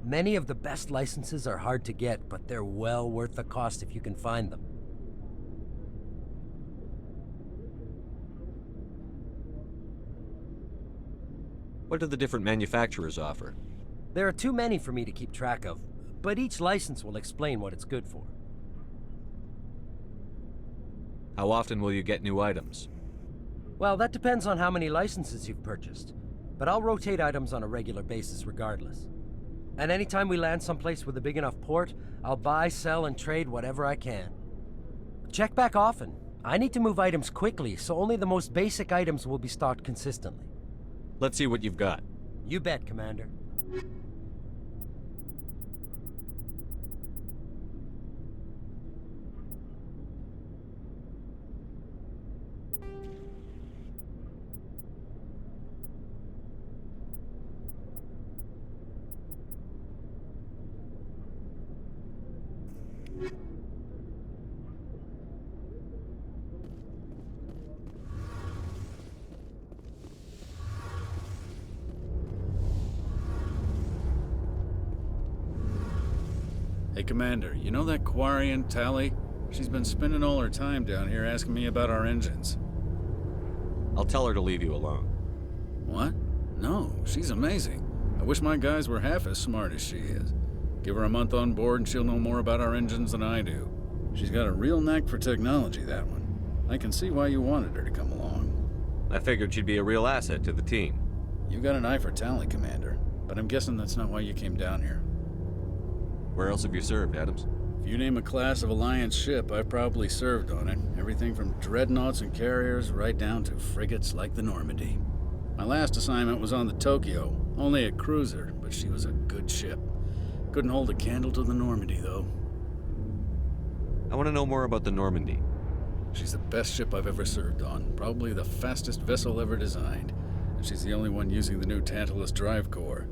[SPEAKER 17] Many of the best licenses are hard to get, but they're well worth the cost if you can find them.
[SPEAKER 3] What do the different manufacturers offer?
[SPEAKER 17] There are too many for me to keep track of, but each license will explain what it's good for.
[SPEAKER 3] How often will you get new items?
[SPEAKER 17] Well, that depends on how many licenses you've purchased, but I'll rotate items on a regular basis regardless. And anytime we land someplace with a big enough port, I'll buy, sell, and trade whatever I can. Check back often. I need to move items quickly, so only the most basic items will be stocked consistently.
[SPEAKER 3] Let's see what you've got.
[SPEAKER 17] You bet, Commander.
[SPEAKER 1] Hey, Commander, you know that Quarian, Tali? She's been spending all her time down here asking me about our engines.
[SPEAKER 3] I'll tell her to leave you alone.
[SPEAKER 1] What? No, she's amazing.
[SPEAKER 7] I wish my guys were half as smart as she is. Give her a month on board and she'll know more about our engines than I do. She's got a real knack for technology, that one. I can see why you wanted her to come along.
[SPEAKER 15] I figured she'd be a real asset to the team.
[SPEAKER 7] You got an eye for talent, Commander, but I'm guessing that's not why you came down here.
[SPEAKER 15] Where else have you served, Adams?
[SPEAKER 7] If you name a class of Alliance ship, I've probably served on it. Everything from dreadnoughts and carriers right down to frigates like the Normandy. My last assignment was on the Tokyo, only a cruiser, but she was a good ship. Couldn't hold a candle to the Normandy, though.
[SPEAKER 15] I want to know more about the Normandy.
[SPEAKER 7] She's the best ship I've ever served on, probably the fastest vessel ever designed. And she's the only one using the new Tantalus drive core.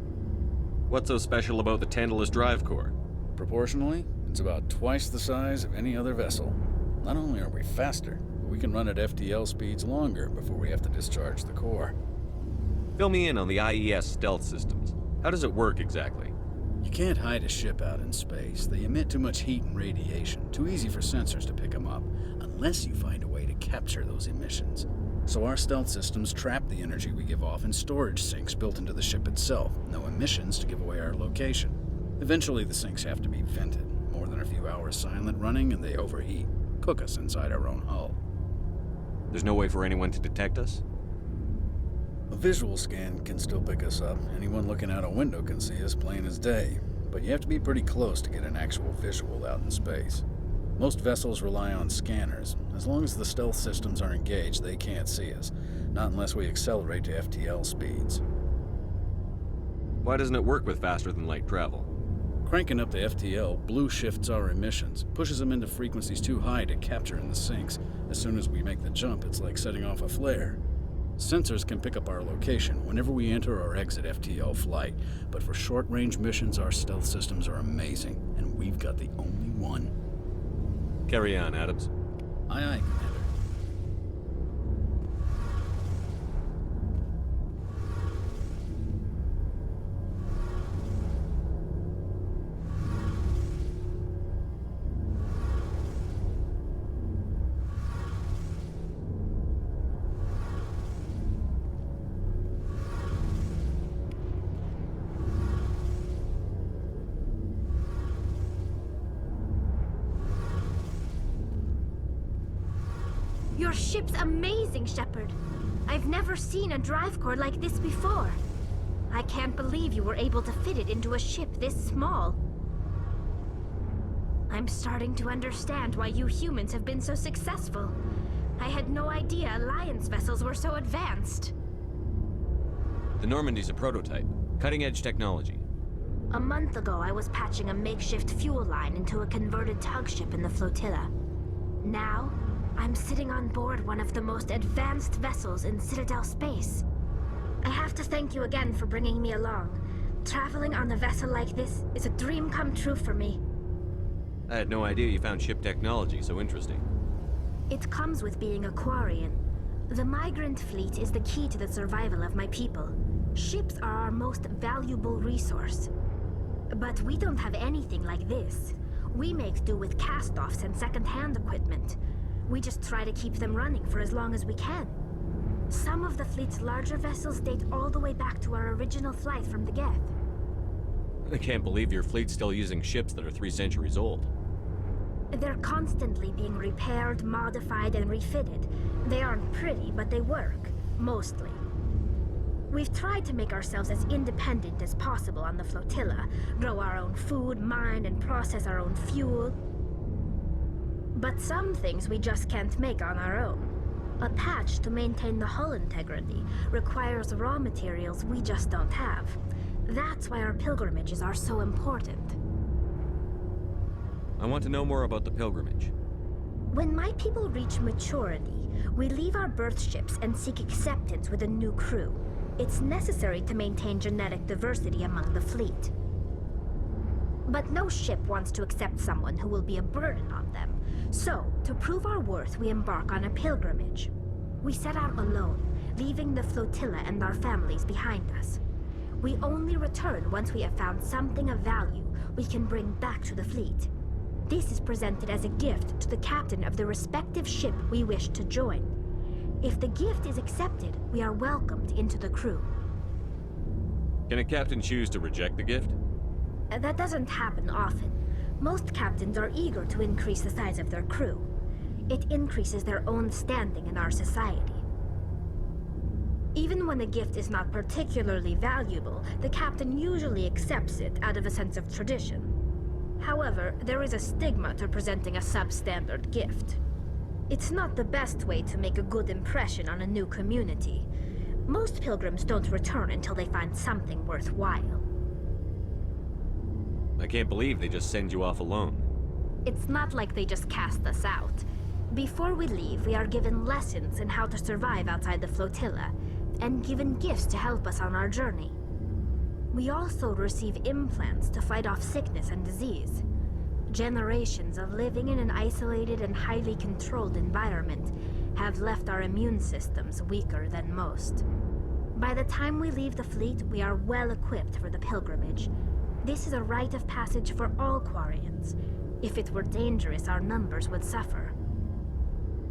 [SPEAKER 15] What's so special about the Tantalus drive core?
[SPEAKER 7] Proportionally, it's about twice the size of any other vessel. Not only are we faster, but we can run at FTL speeds longer before we have to discharge the core.
[SPEAKER 15] Fill me in on the IES stealth systems. How does it work exactly?
[SPEAKER 7] You can't hide a ship out in space. They emit too much heat and radiation, too easy for sensors to pick them up, unless you find a way to capture those emissions. So our stealth systems trap the energy we give off in storage sinks built into the ship itself. No emissions to give away our location. Eventually the sinks have to be vented. More than a few hours silent running and they overheat. Cook us inside our own hull.
[SPEAKER 15] There's no way for anyone to detect us?
[SPEAKER 7] A visual scan can still pick us up. Anyone looking out a window can see us plain as day. But you have to be pretty close to get an actual visual out in space. Most vessels rely on scanners. As long as the stealth systems are engaged, they can't see us. Not unless we accelerate to FTL speeds.
[SPEAKER 15] Why doesn't it work with faster-than-light travel?
[SPEAKER 7] Cranking up the FTL blue shifts our emissions, pushes them into frequencies too high to capture in the sinks. As soon as we make the jump, it's like setting off a flare. Sensors can pick up our location whenever we enter or exit FTL flight, but for short-range missions, our stealth systems are amazing, and we've got the only one.
[SPEAKER 15] Carry on, Adams.
[SPEAKER 7] Aye, aye, Commander.
[SPEAKER 5] Your ship's amazing, Shepard. I've never seen a drive core like this before. I can't believe you were able to fit it into a ship this small. I'm starting to understand why you humans have been so successful. I had no idea Alliance vessels were so advanced.
[SPEAKER 15] The Normandy's a prototype. Cutting-edge technology.
[SPEAKER 5] A month ago, I was patching a makeshift fuel line into a converted tug ship in the flotilla. Now, I'm sitting on board one of the most advanced vessels in Citadel space. I have to thank you again for bringing me along. Traveling on a vessel like this is a dream come true for me.
[SPEAKER 15] I had no idea you found ship technology so interesting.
[SPEAKER 5] It comes with being a Quarian. The migrant fleet is the key to the survival of my people. Ships are our most valuable resource. But we don't have anything like this. We make do with cast-offs and second-hand equipment. We just try to keep them running for as long as we can. Some of the fleet's larger vessels date all the way back to our original flight from the Geth.
[SPEAKER 15] I can't believe your fleet's still using ships that are 3 centuries old.
[SPEAKER 5] They're constantly being repaired, modified, and refitted. They aren't pretty, but they work. Mostly. We've tried to make ourselves as independent as possible on the flotilla. Grow our own food, mine, and process our own fuel. But some things we just can't make on our own. A patch to maintain the hull integrity requires raw materials we just don't have. That's why our pilgrimages are so important.
[SPEAKER 15] I want to know more about the pilgrimage.
[SPEAKER 5] When my people reach maturity, we leave our birth ships and seek acceptance with a new crew. It's necessary to maintain genetic diversity among the fleet. But no ship wants to accept someone who will be a burden on them. So, to prove our worth, we embark on a pilgrimage. We set out alone, leaving the flotilla and our families behind us. We only return once we have found something of value we can bring back to the fleet. This is presented as a gift to the captain of the respective ship we wish to join. If the gift is accepted, we are welcomed into the crew.
[SPEAKER 3] Can a captain choose to reject the gift?
[SPEAKER 5] That doesn't happen often. Most captains are eager to increase the size of their crew. It increases their own standing in our society. Even when a gift is not particularly valuable, the captain usually accepts it out of a sense of tradition. However, there is a stigma to presenting a substandard gift. It's not the best way to make a good impression on a new community. Most pilgrims don't return until they find something worthwhile.
[SPEAKER 3] I can't believe they just send you off alone.
[SPEAKER 5] It's not like they just cast us out. Before we leave, we are given lessons in how to survive outside the flotilla, and given gifts to help us on our journey. We also receive implants to fight off sickness and disease. Generations of living in an isolated and highly controlled environment have left our immune systems weaker than most. By the time we leave the fleet, we are well equipped for the pilgrimage. This is a rite of passage for all Quarians. If it were dangerous, our numbers would suffer.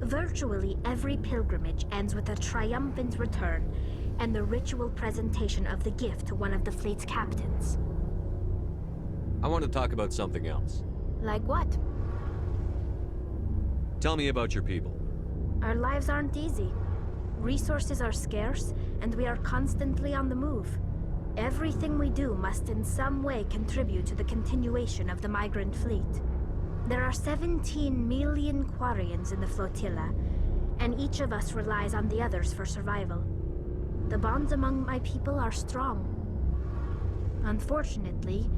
[SPEAKER 5] Virtually every pilgrimage ends with a triumphant return and the ritual presentation of the gift to one of the fleet's captains.
[SPEAKER 3] I want to talk about something else.
[SPEAKER 5] Like what?
[SPEAKER 3] Tell me about your people.
[SPEAKER 5] Our lives aren't easy. Resources are scarce, and we are constantly on the move. Everything we do must in some way contribute to the continuation of the migrant fleet. There are 17 million Quarians in the flotilla, and each of us relies on the others for survival. The bonds among my people are strong. Unfortunately,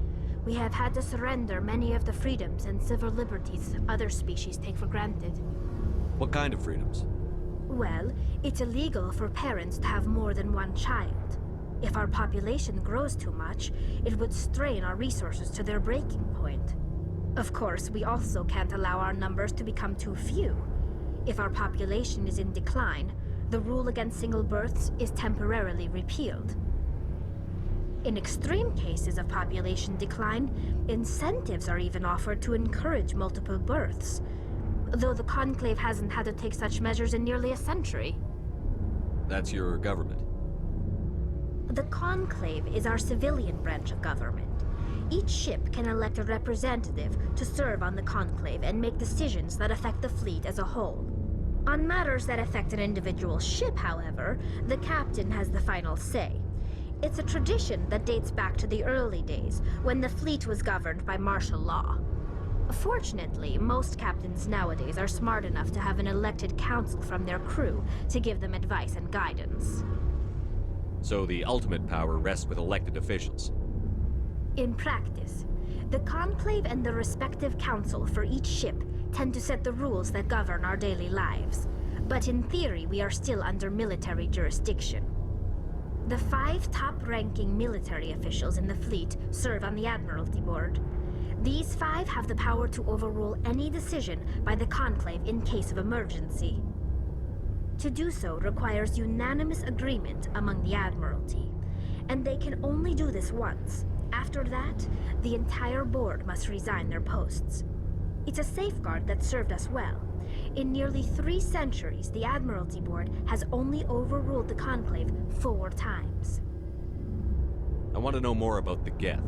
[SPEAKER 5] we have had to surrender many of the freedoms and civil liberties other species take for granted.
[SPEAKER 3] What kind of freedoms?
[SPEAKER 5] Well, it's illegal for parents to have more than one child. If our population grows too much, it would strain our resources to their breaking point. Of course, we also can't allow our numbers to become too few. If our population is in decline, the rule against single births is temporarily repealed. In extreme cases of population decline, incentives are even offered to encourage multiple births, though the Conclave hasn't had to take such measures in nearly a century.
[SPEAKER 3] That's your government.
[SPEAKER 5] The Conclave is our civilian branch of government. Each ship can elect a representative to serve on the Conclave and make decisions that affect the fleet as a whole. On matters that affect an individual ship, however, the captain has the final say. It's a tradition that dates back to the early days, when the fleet was governed by martial law. Fortunately, most captains nowadays are smart enough to have an elected council from their crew to give them advice and guidance.
[SPEAKER 3] So the ultimate power rests with elected officials.
[SPEAKER 5] In practice, the Conclave and the respective council for each ship tend to set the rules that govern our daily lives. But in theory, we are still under military jurisdiction. The 5 top-ranking military officials in the fleet serve on the Admiralty Board. These 5 have the power to overrule any decision by the Conclave in case of emergency. To do so requires unanimous agreement among the Admiralty, and they can only do this once. After that, the entire board must resign their posts. It's a safeguard that served us well. In nearly 3 centuries, the Admiralty Board has only overruled the Conclave 4 times.
[SPEAKER 3] I want to know more about the Geth.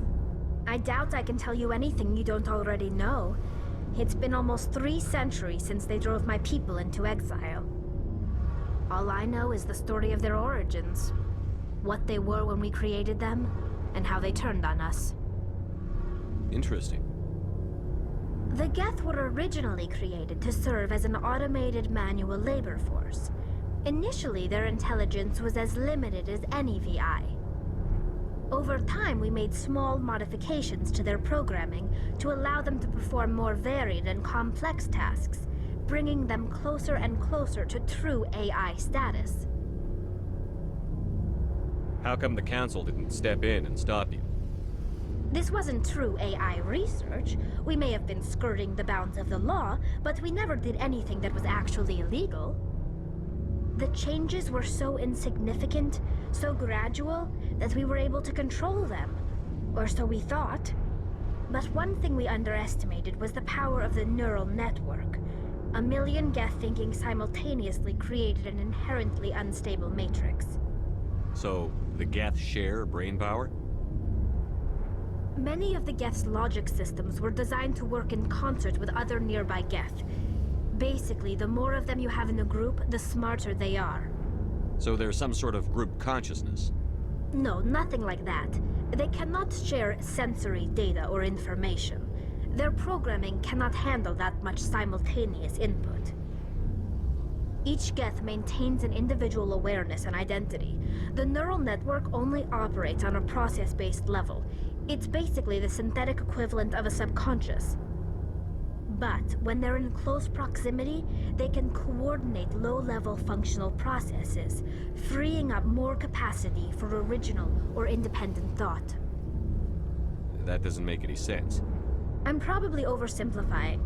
[SPEAKER 5] I doubt I can tell you anything you don't already know. It's been almost 3 centuries since they drove my people into exile. All I know is the story of their origins, what they were when we created them, and how they turned on us.
[SPEAKER 3] Interesting.
[SPEAKER 5] The Geth were originally created to serve as an automated manual labor force. Initially, their intelligence was as limited as any VI. Over time, we made small modifications to their programming to allow them to perform more varied and complex tasks, bringing them closer and closer to true AI status.
[SPEAKER 3] How come the Council didn't step in and stop you?
[SPEAKER 5] This wasn't true AI research. We may have been skirting the bounds of the law, but we never did anything that was actually illegal. The changes were so insignificant, so gradual, that we were able to control them. Or so we thought. But one thing we underestimated was the power of the neural network. A million Geth thinking simultaneously created an inherently unstable matrix.
[SPEAKER 3] So, the Geth share brain power?
[SPEAKER 5] Many of the Geth's logic systems were designed to work in concert with other nearby Geth. Basically, the more of them you have in the group, the smarter they are.
[SPEAKER 3] So there's some sort of group consciousness.
[SPEAKER 5] No, nothing like that. They cannot share sensory data or information. Their programming cannot handle that much simultaneous input. Each Geth maintains an individual awareness and identity. The neural network only operates on a process-based level. It's basically the synthetic equivalent of a subconscious. But when they're in close proximity, they can coordinate low-level functional processes, freeing up more capacity for original or independent thought.
[SPEAKER 3] That doesn't make any sense.
[SPEAKER 5] I'm probably oversimplifying.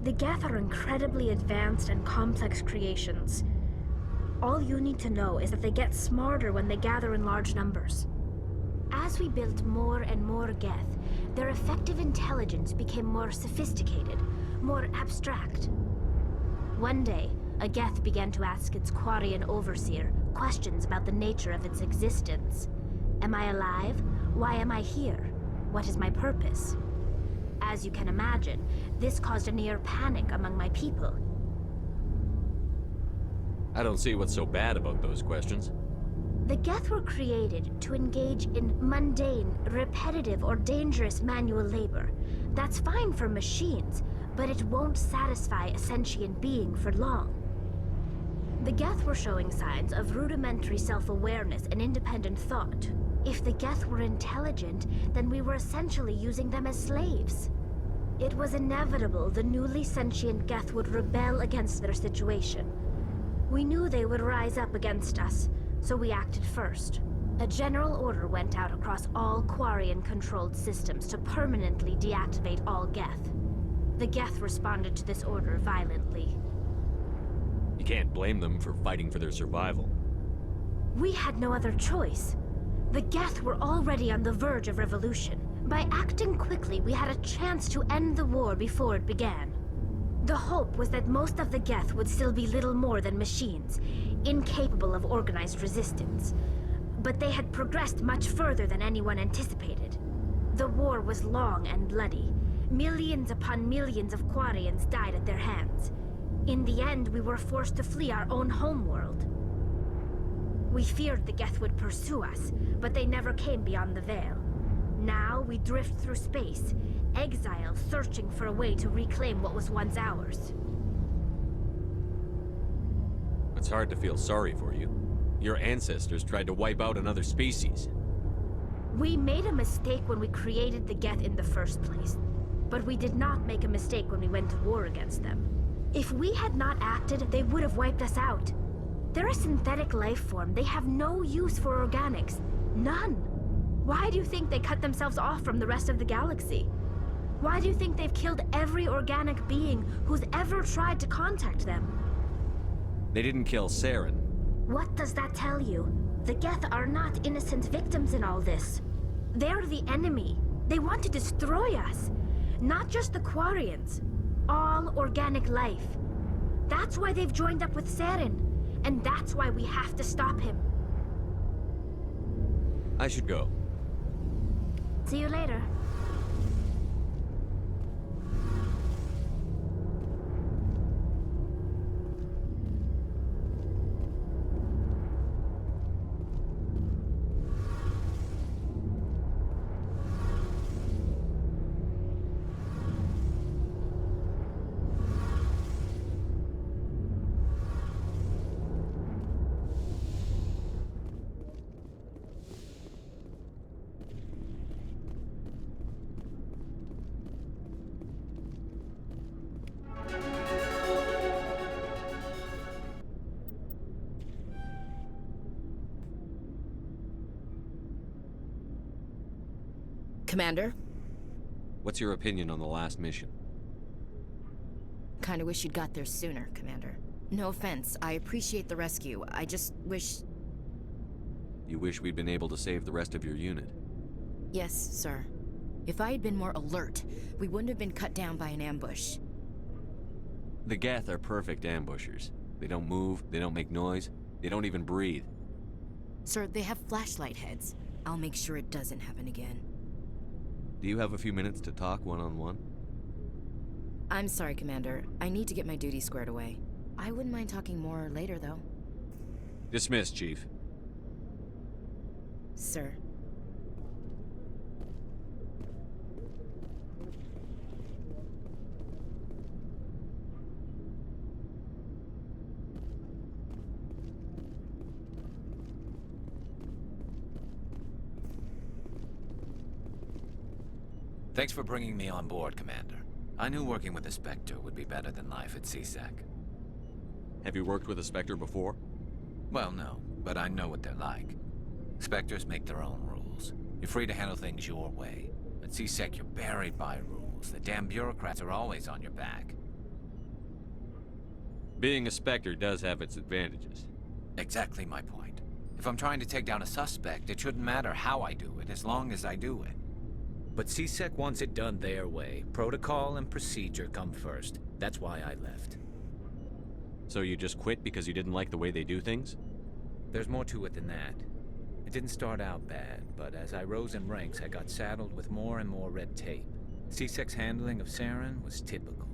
[SPEAKER 5] The Geth are incredibly advanced and complex creations. All you need to know is that they get smarter when they gather in large numbers. As we built more and more Geth, their effective intelligence became more sophisticated, more abstract. One day, a Geth began to ask its Quarian overseer questions about the nature of its existence. Am I alive? Why am I here? What is my purpose? As you can imagine, this caused a near panic among my people.
[SPEAKER 3] I don't see what's so bad about those questions.
[SPEAKER 5] The Geth were created to engage in mundane, repetitive, or dangerous manual labor. That's fine for machines, but it won't satisfy a sentient being for long. The Geth were showing signs of rudimentary self-awareness and independent thought. If the Geth were intelligent, then we were essentially using them as slaves. It was inevitable the newly sentient Geth would rebel against their situation. We knew they would rise up against us, so we acted first. A general order went out across all Quarian-controlled systems to permanently deactivate all Geth. The Geth responded to this order violently.
[SPEAKER 3] You can't blame them for fighting for their survival.
[SPEAKER 5] We had no other choice. The Geth were already on the verge of revolution. By acting quickly, we had a chance to end the war before it began. The hope was that most of the Geth would still be little more than machines, incapable of organized resistance. But they had progressed much further than anyone anticipated. The war was long and bloody. Millions upon millions of Quarians died at their hands. In the end, we were forced to flee our own homeworld. We feared the Geth would pursue us, but they never came beyond the Veil. Now we drift through space, exile searching for a way to reclaim what was once ours.
[SPEAKER 3] It's hard to feel sorry for you. Your ancestors tried to wipe out another species.
[SPEAKER 5] We made a mistake when we created the Geth in the first place, but we did not make a mistake when we went to war against them. If we had not acted, they would have wiped us out. They're a synthetic life form. They have no use for organics. None. Why do you think they cut themselves off from the rest of the galaxy? Why do you think they've killed every organic being who's ever tried to contact them?
[SPEAKER 3] They didn't kill Saren.
[SPEAKER 5] What does that tell you? The Geth are not innocent victims in all this. They're the enemy. They want to destroy us. Not just the Quarians. All organic life. That's why they've joined up with Saren. And that's why we have to stop him.
[SPEAKER 3] I should go.
[SPEAKER 5] See you later.
[SPEAKER 6] Commander?
[SPEAKER 3] What's your opinion on the last mission?
[SPEAKER 6] Kinda wish you'd got there sooner, Commander. No offense, I appreciate the rescue. I just wish...
[SPEAKER 3] You wish we'd been able to save the rest of your unit?
[SPEAKER 6] Yes, sir. If I had been more alert, we wouldn't have been cut down by an ambush.
[SPEAKER 3] The Geth are perfect ambushers. They don't move, they don't make noise, they don't even breathe.
[SPEAKER 6] Sir, they have flashlight heads. I'll make sure it doesn't happen again.
[SPEAKER 3] Do you have a few minutes to talk one-on-one?
[SPEAKER 6] I'm sorry, Commander. I need to get my duties squared away. I wouldn't mind talking more later, though.
[SPEAKER 3] Dismissed, Chief.
[SPEAKER 6] Sir.
[SPEAKER 16] Thanks for bringing me on board, Commander. I knew working with a Spectre would be better than life at CSEC.
[SPEAKER 3] Have you worked with a Spectre before?
[SPEAKER 16] Well, no, but I know what they're like. Spectres make their own rules. You're free to handle things your way. At CSEC, you're buried by rules. The damn bureaucrats are always on your back.
[SPEAKER 3] Being a Spectre does have its advantages.
[SPEAKER 16] Exactly my point. If I'm trying to take down a suspect, it shouldn't matter how I do it, as long as I do it. But CSEC wants it done their way. Protocol and procedure come first. That's why I left.
[SPEAKER 3] So you just quit because you didn't like the way they do things?
[SPEAKER 16] There's more to it than that. It didn't start out bad, but as I rose in ranks, I got saddled with more and more red tape. CSEC's handling of Saren was typical.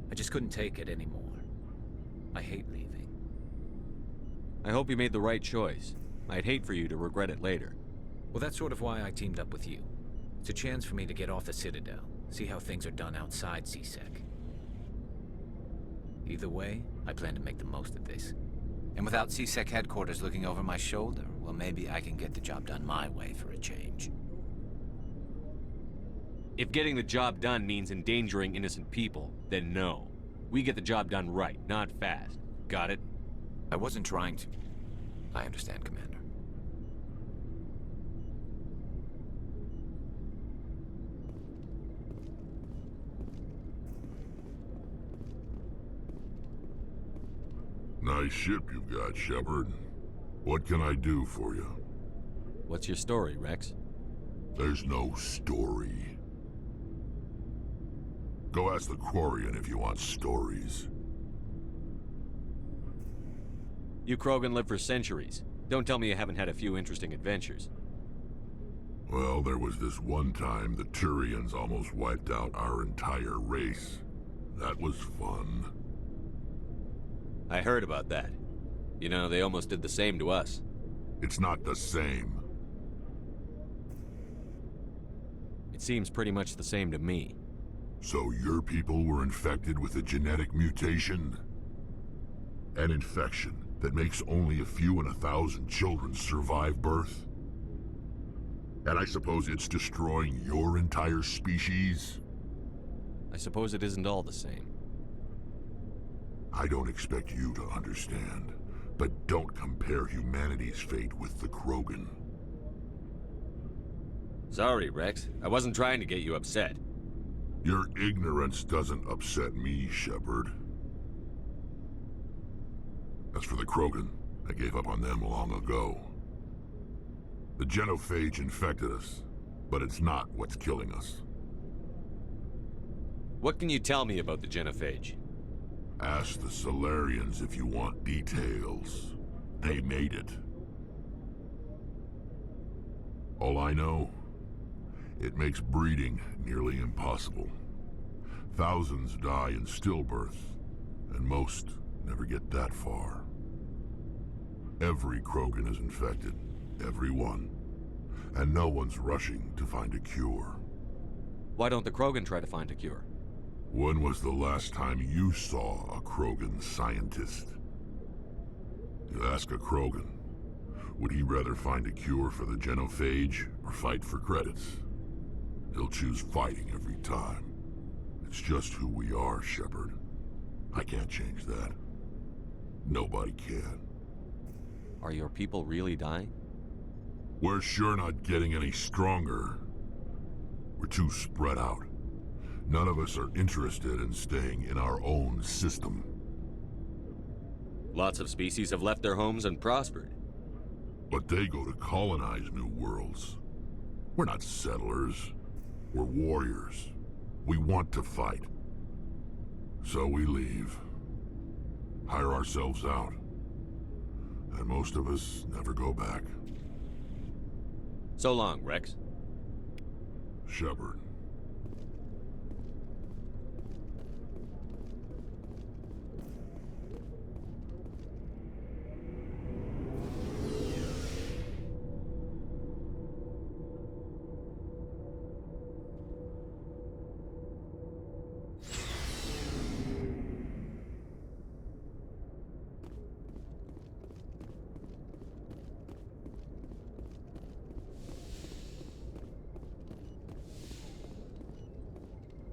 [SPEAKER 16] I just couldn't take it anymore. I hate leaving.
[SPEAKER 3] I hope you made the right choice. I'd hate for you to regret it later.
[SPEAKER 16] Well, that's sort of why I teamed up with you. It's a chance for me to get off the Citadel, see how things are done outside CSEC. Either way, I plan to make the most of this. And without CSEC headquarters looking over my shoulder, well, maybe I can get the job done my way for a change.
[SPEAKER 3] If getting the job done means endangering innocent people, then no. We get the job done right, not fast. Got it?
[SPEAKER 16] I wasn't trying to. I understand, Commander.
[SPEAKER 12] Nice ship you've got, Shepard. What can I do for you?
[SPEAKER 3] What's your story, Rex?
[SPEAKER 12] There's no story. Go ask the Quarian if you want stories.
[SPEAKER 3] You Krogan live for centuries. Don't tell me you haven't had a few interesting adventures.
[SPEAKER 12] Well, there was this one time the Turians almost wiped out our entire race. That was fun.
[SPEAKER 3] I heard about that. You know, they almost did the same to us.
[SPEAKER 12] It's not the same.
[SPEAKER 3] It seems pretty much the same to me.
[SPEAKER 12] So your people were infected with a genetic mutation? An infection that makes only a few in 1,000 children survive birth? And I suppose it's destroying your entire species?
[SPEAKER 3] I suppose it isn't all the same.
[SPEAKER 12] I don't expect you to understand, but don't compare humanity's fate with the Krogan.
[SPEAKER 3] Sorry, Rex. I wasn't trying to get you upset.
[SPEAKER 12] Your ignorance doesn't upset me, Shepard. As for the Krogan, I gave up on them long ago. The genophage infected us, but it's not what's killing us.
[SPEAKER 3] What can you tell me about the genophage?
[SPEAKER 12] Ask the Solarians if you want details. They made it. All I know, it makes breeding nearly impossible. Thousands die in stillbirth, and most never get that far. Every Krogan is infected, every one. And no one's rushing to find a cure.
[SPEAKER 3] Why don't the Krogan try to find a cure?
[SPEAKER 12] When was the last time you saw a Krogan scientist? You ask a Krogan, would he rather find a cure for the genophage or fight for credits? He'll choose fighting every time. It's just who we are, Shepard. I can't change that. Nobody can.
[SPEAKER 3] Are your people really dying?
[SPEAKER 12] We're sure not getting any stronger. We're too spread out. None of us are interested in staying in our own system.
[SPEAKER 3] Lots of species have left their homes and prospered.
[SPEAKER 12] But they go to colonize new worlds. We're not settlers. We're warriors. We want to fight. So we leave. Hire ourselves out. And most of us never go back.
[SPEAKER 3] So long, Rex.
[SPEAKER 12] Shepard.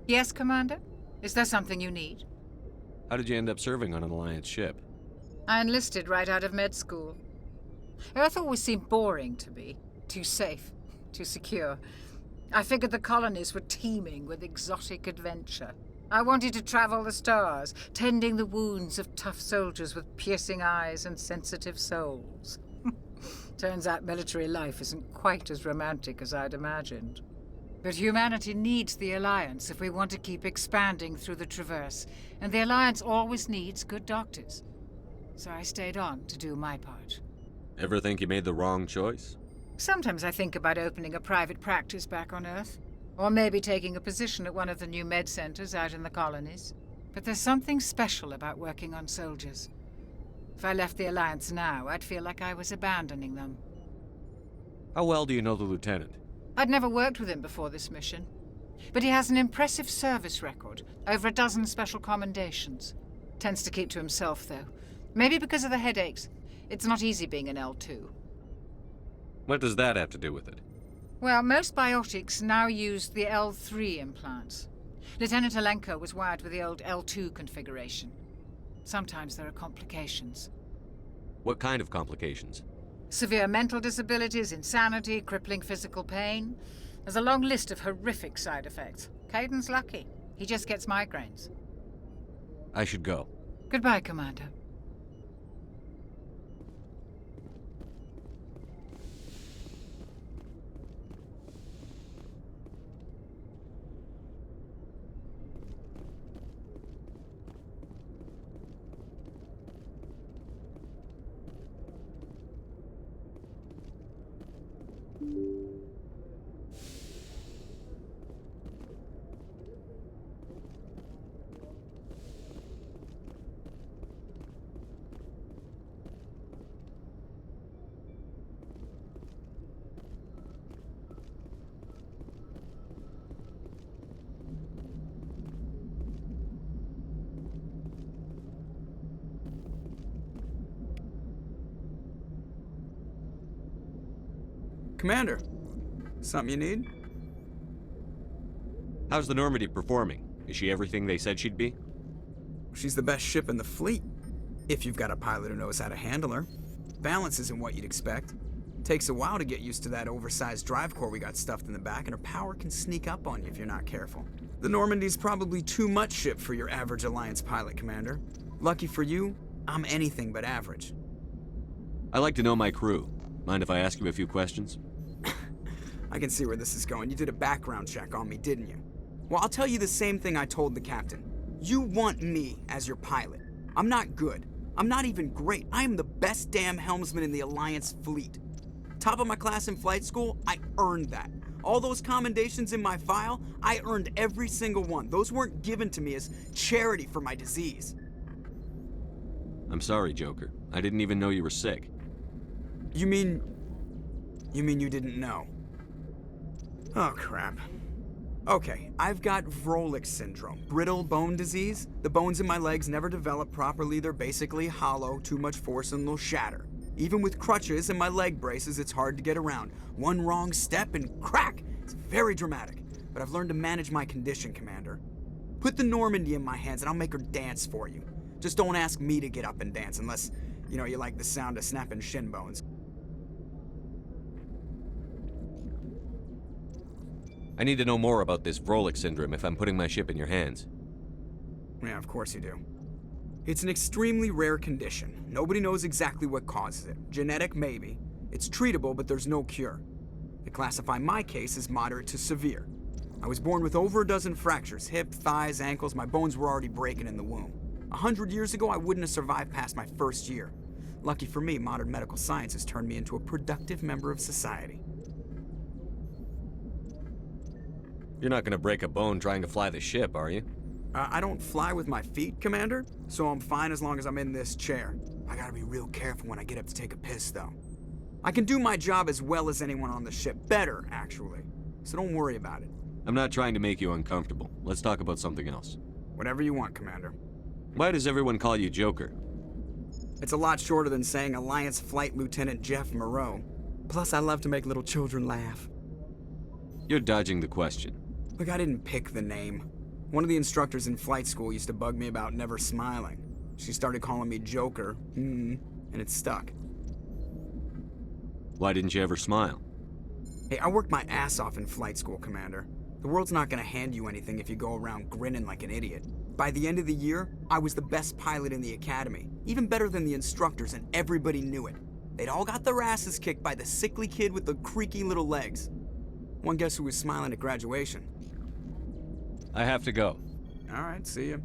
[SPEAKER 18] Yes, Commander? Is there something you need?
[SPEAKER 3] How did you end up serving on an Alliance ship?
[SPEAKER 18] I enlisted right out of med school. Earth always seemed boring to me. Too safe, too secure. I figured the colonies were teeming with exotic adventure. I wanted to travel the stars, tending the wounds of tough soldiers with piercing eyes and sensitive souls. Turns out military life isn't quite as romantic as I'd imagined. But humanity needs the Alliance if we want to keep expanding through the Traverse, and the Alliance always needs good doctors. So I stayed on to do my part.
[SPEAKER 3] Ever think you made the wrong choice?
[SPEAKER 18] Sometimes I think about opening a private practice back on Earth, or maybe taking a position at one of the new med centers out in the colonies. But there's something special about working on soldiers. If I left the Alliance now, I'd feel like I was abandoning them.
[SPEAKER 3] How well do you know the Lieutenant?
[SPEAKER 18] I'd never worked with him before this mission, but he has an impressive service record, over a dozen special commendations. Tends to keep to himself, though. Maybe because of the headaches. It's not easy being an L2.
[SPEAKER 3] What does that have to do with it?
[SPEAKER 18] Well, most biotics now use the L3 implants. Lieutenant Alenko was wired with the old L2 configuration. Sometimes there are complications.
[SPEAKER 3] What kind of complications?
[SPEAKER 18] Severe mental disabilities, insanity, crippling physical pain. There's a long list of horrific side effects. Caden's lucky. He just gets migraines.
[SPEAKER 3] I should go.
[SPEAKER 18] Goodbye, Commander.
[SPEAKER 14] Commander, something you need?
[SPEAKER 3] How's the Normandy performing? Is she everything they said she'd be?
[SPEAKER 14] She's the best ship in the fleet, if you've got a pilot who knows how to handle her. Balance isn't what you'd expect. Takes a while to get used to that oversized drive core we got stuffed in the back, and her power can sneak up on you if you're not careful. The Normandy's probably too much ship for your average Alliance pilot, Commander. Lucky for you, I'm anything but average.
[SPEAKER 3] I like to know my crew. Mind if I ask you a few questions?
[SPEAKER 14] I can see where this is going. You did a background check on me, didn't you? Well, I'll tell you the same thing I told the captain. You want me as your pilot. I'm not good. I'm not even great. I am the best damn helmsman in the Alliance fleet. Top of my class in flight school, I earned that. All those commendations in my file, I earned every single one. Those weren't given to me as charity for my disease.
[SPEAKER 3] I'm sorry, Joker. I didn't even know you were sick.
[SPEAKER 14] You mean you didn't know? Oh, crap. Okay, I've got Vrolik syndrome, brittle bone disease. The bones in my legs never develop properly. They're basically hollow, too much force and they'll shatter. Even with crutches and my leg braces, it's hard to get around. One wrong step and crack! It's very dramatic. But I've learned to manage my condition, Commander. Put the Normandy in my hands and I'll make her dance for you. Just don't ask me to get up and dance unless, you like the sound of snapping shin bones.
[SPEAKER 3] I need to know more about this Vrolik syndrome if I'm putting my ship in your hands.
[SPEAKER 14] Yeah, of course you do. It's an extremely rare condition. Nobody knows exactly what causes it. Genetic, maybe. It's treatable, but there's no cure. They classify my case as moderate to severe. I was born with over a dozen fractures, hip, thighs, ankles. My bones were already breaking in the womb. 100 years ago, I wouldn't have survived past my first year. Lucky for me, modern medical science has turned me into a productive member of society.
[SPEAKER 3] You're not gonna break a bone trying to fly the ship, are you?
[SPEAKER 14] I don't fly with my feet, Commander, so I'm fine as long as I'm in this chair. I gotta be real careful when I get up to take a piss, though. I can do my job as well as anyone on the ship. Better, actually. So don't worry about it.
[SPEAKER 3] I'm not trying to make you uncomfortable. Let's talk about something else.
[SPEAKER 14] Whatever you want, Commander.
[SPEAKER 3] Why does everyone call you Joker?
[SPEAKER 14] It's a lot shorter than saying Alliance Flight Lieutenant Jeff Moreau. Plus, I love to make little children laugh.
[SPEAKER 3] You're dodging the question.
[SPEAKER 14] Look, I didn't pick the name. One of the instructors in flight school used to bug me about never smiling. She started calling me Joker, and it stuck.
[SPEAKER 3] Why didn't you ever smile?
[SPEAKER 14] Hey, I worked my ass off in flight school, Commander. The world's not gonna hand you anything if you go around grinning like an idiot. By the end of the year, I was the best pilot in the academy, even better than the instructors, and everybody knew it. They'd all got their asses kicked by the sickly kid with the creaky little legs. One guess who was smiling at graduation?
[SPEAKER 3] I have to go.
[SPEAKER 14] All right, see ya.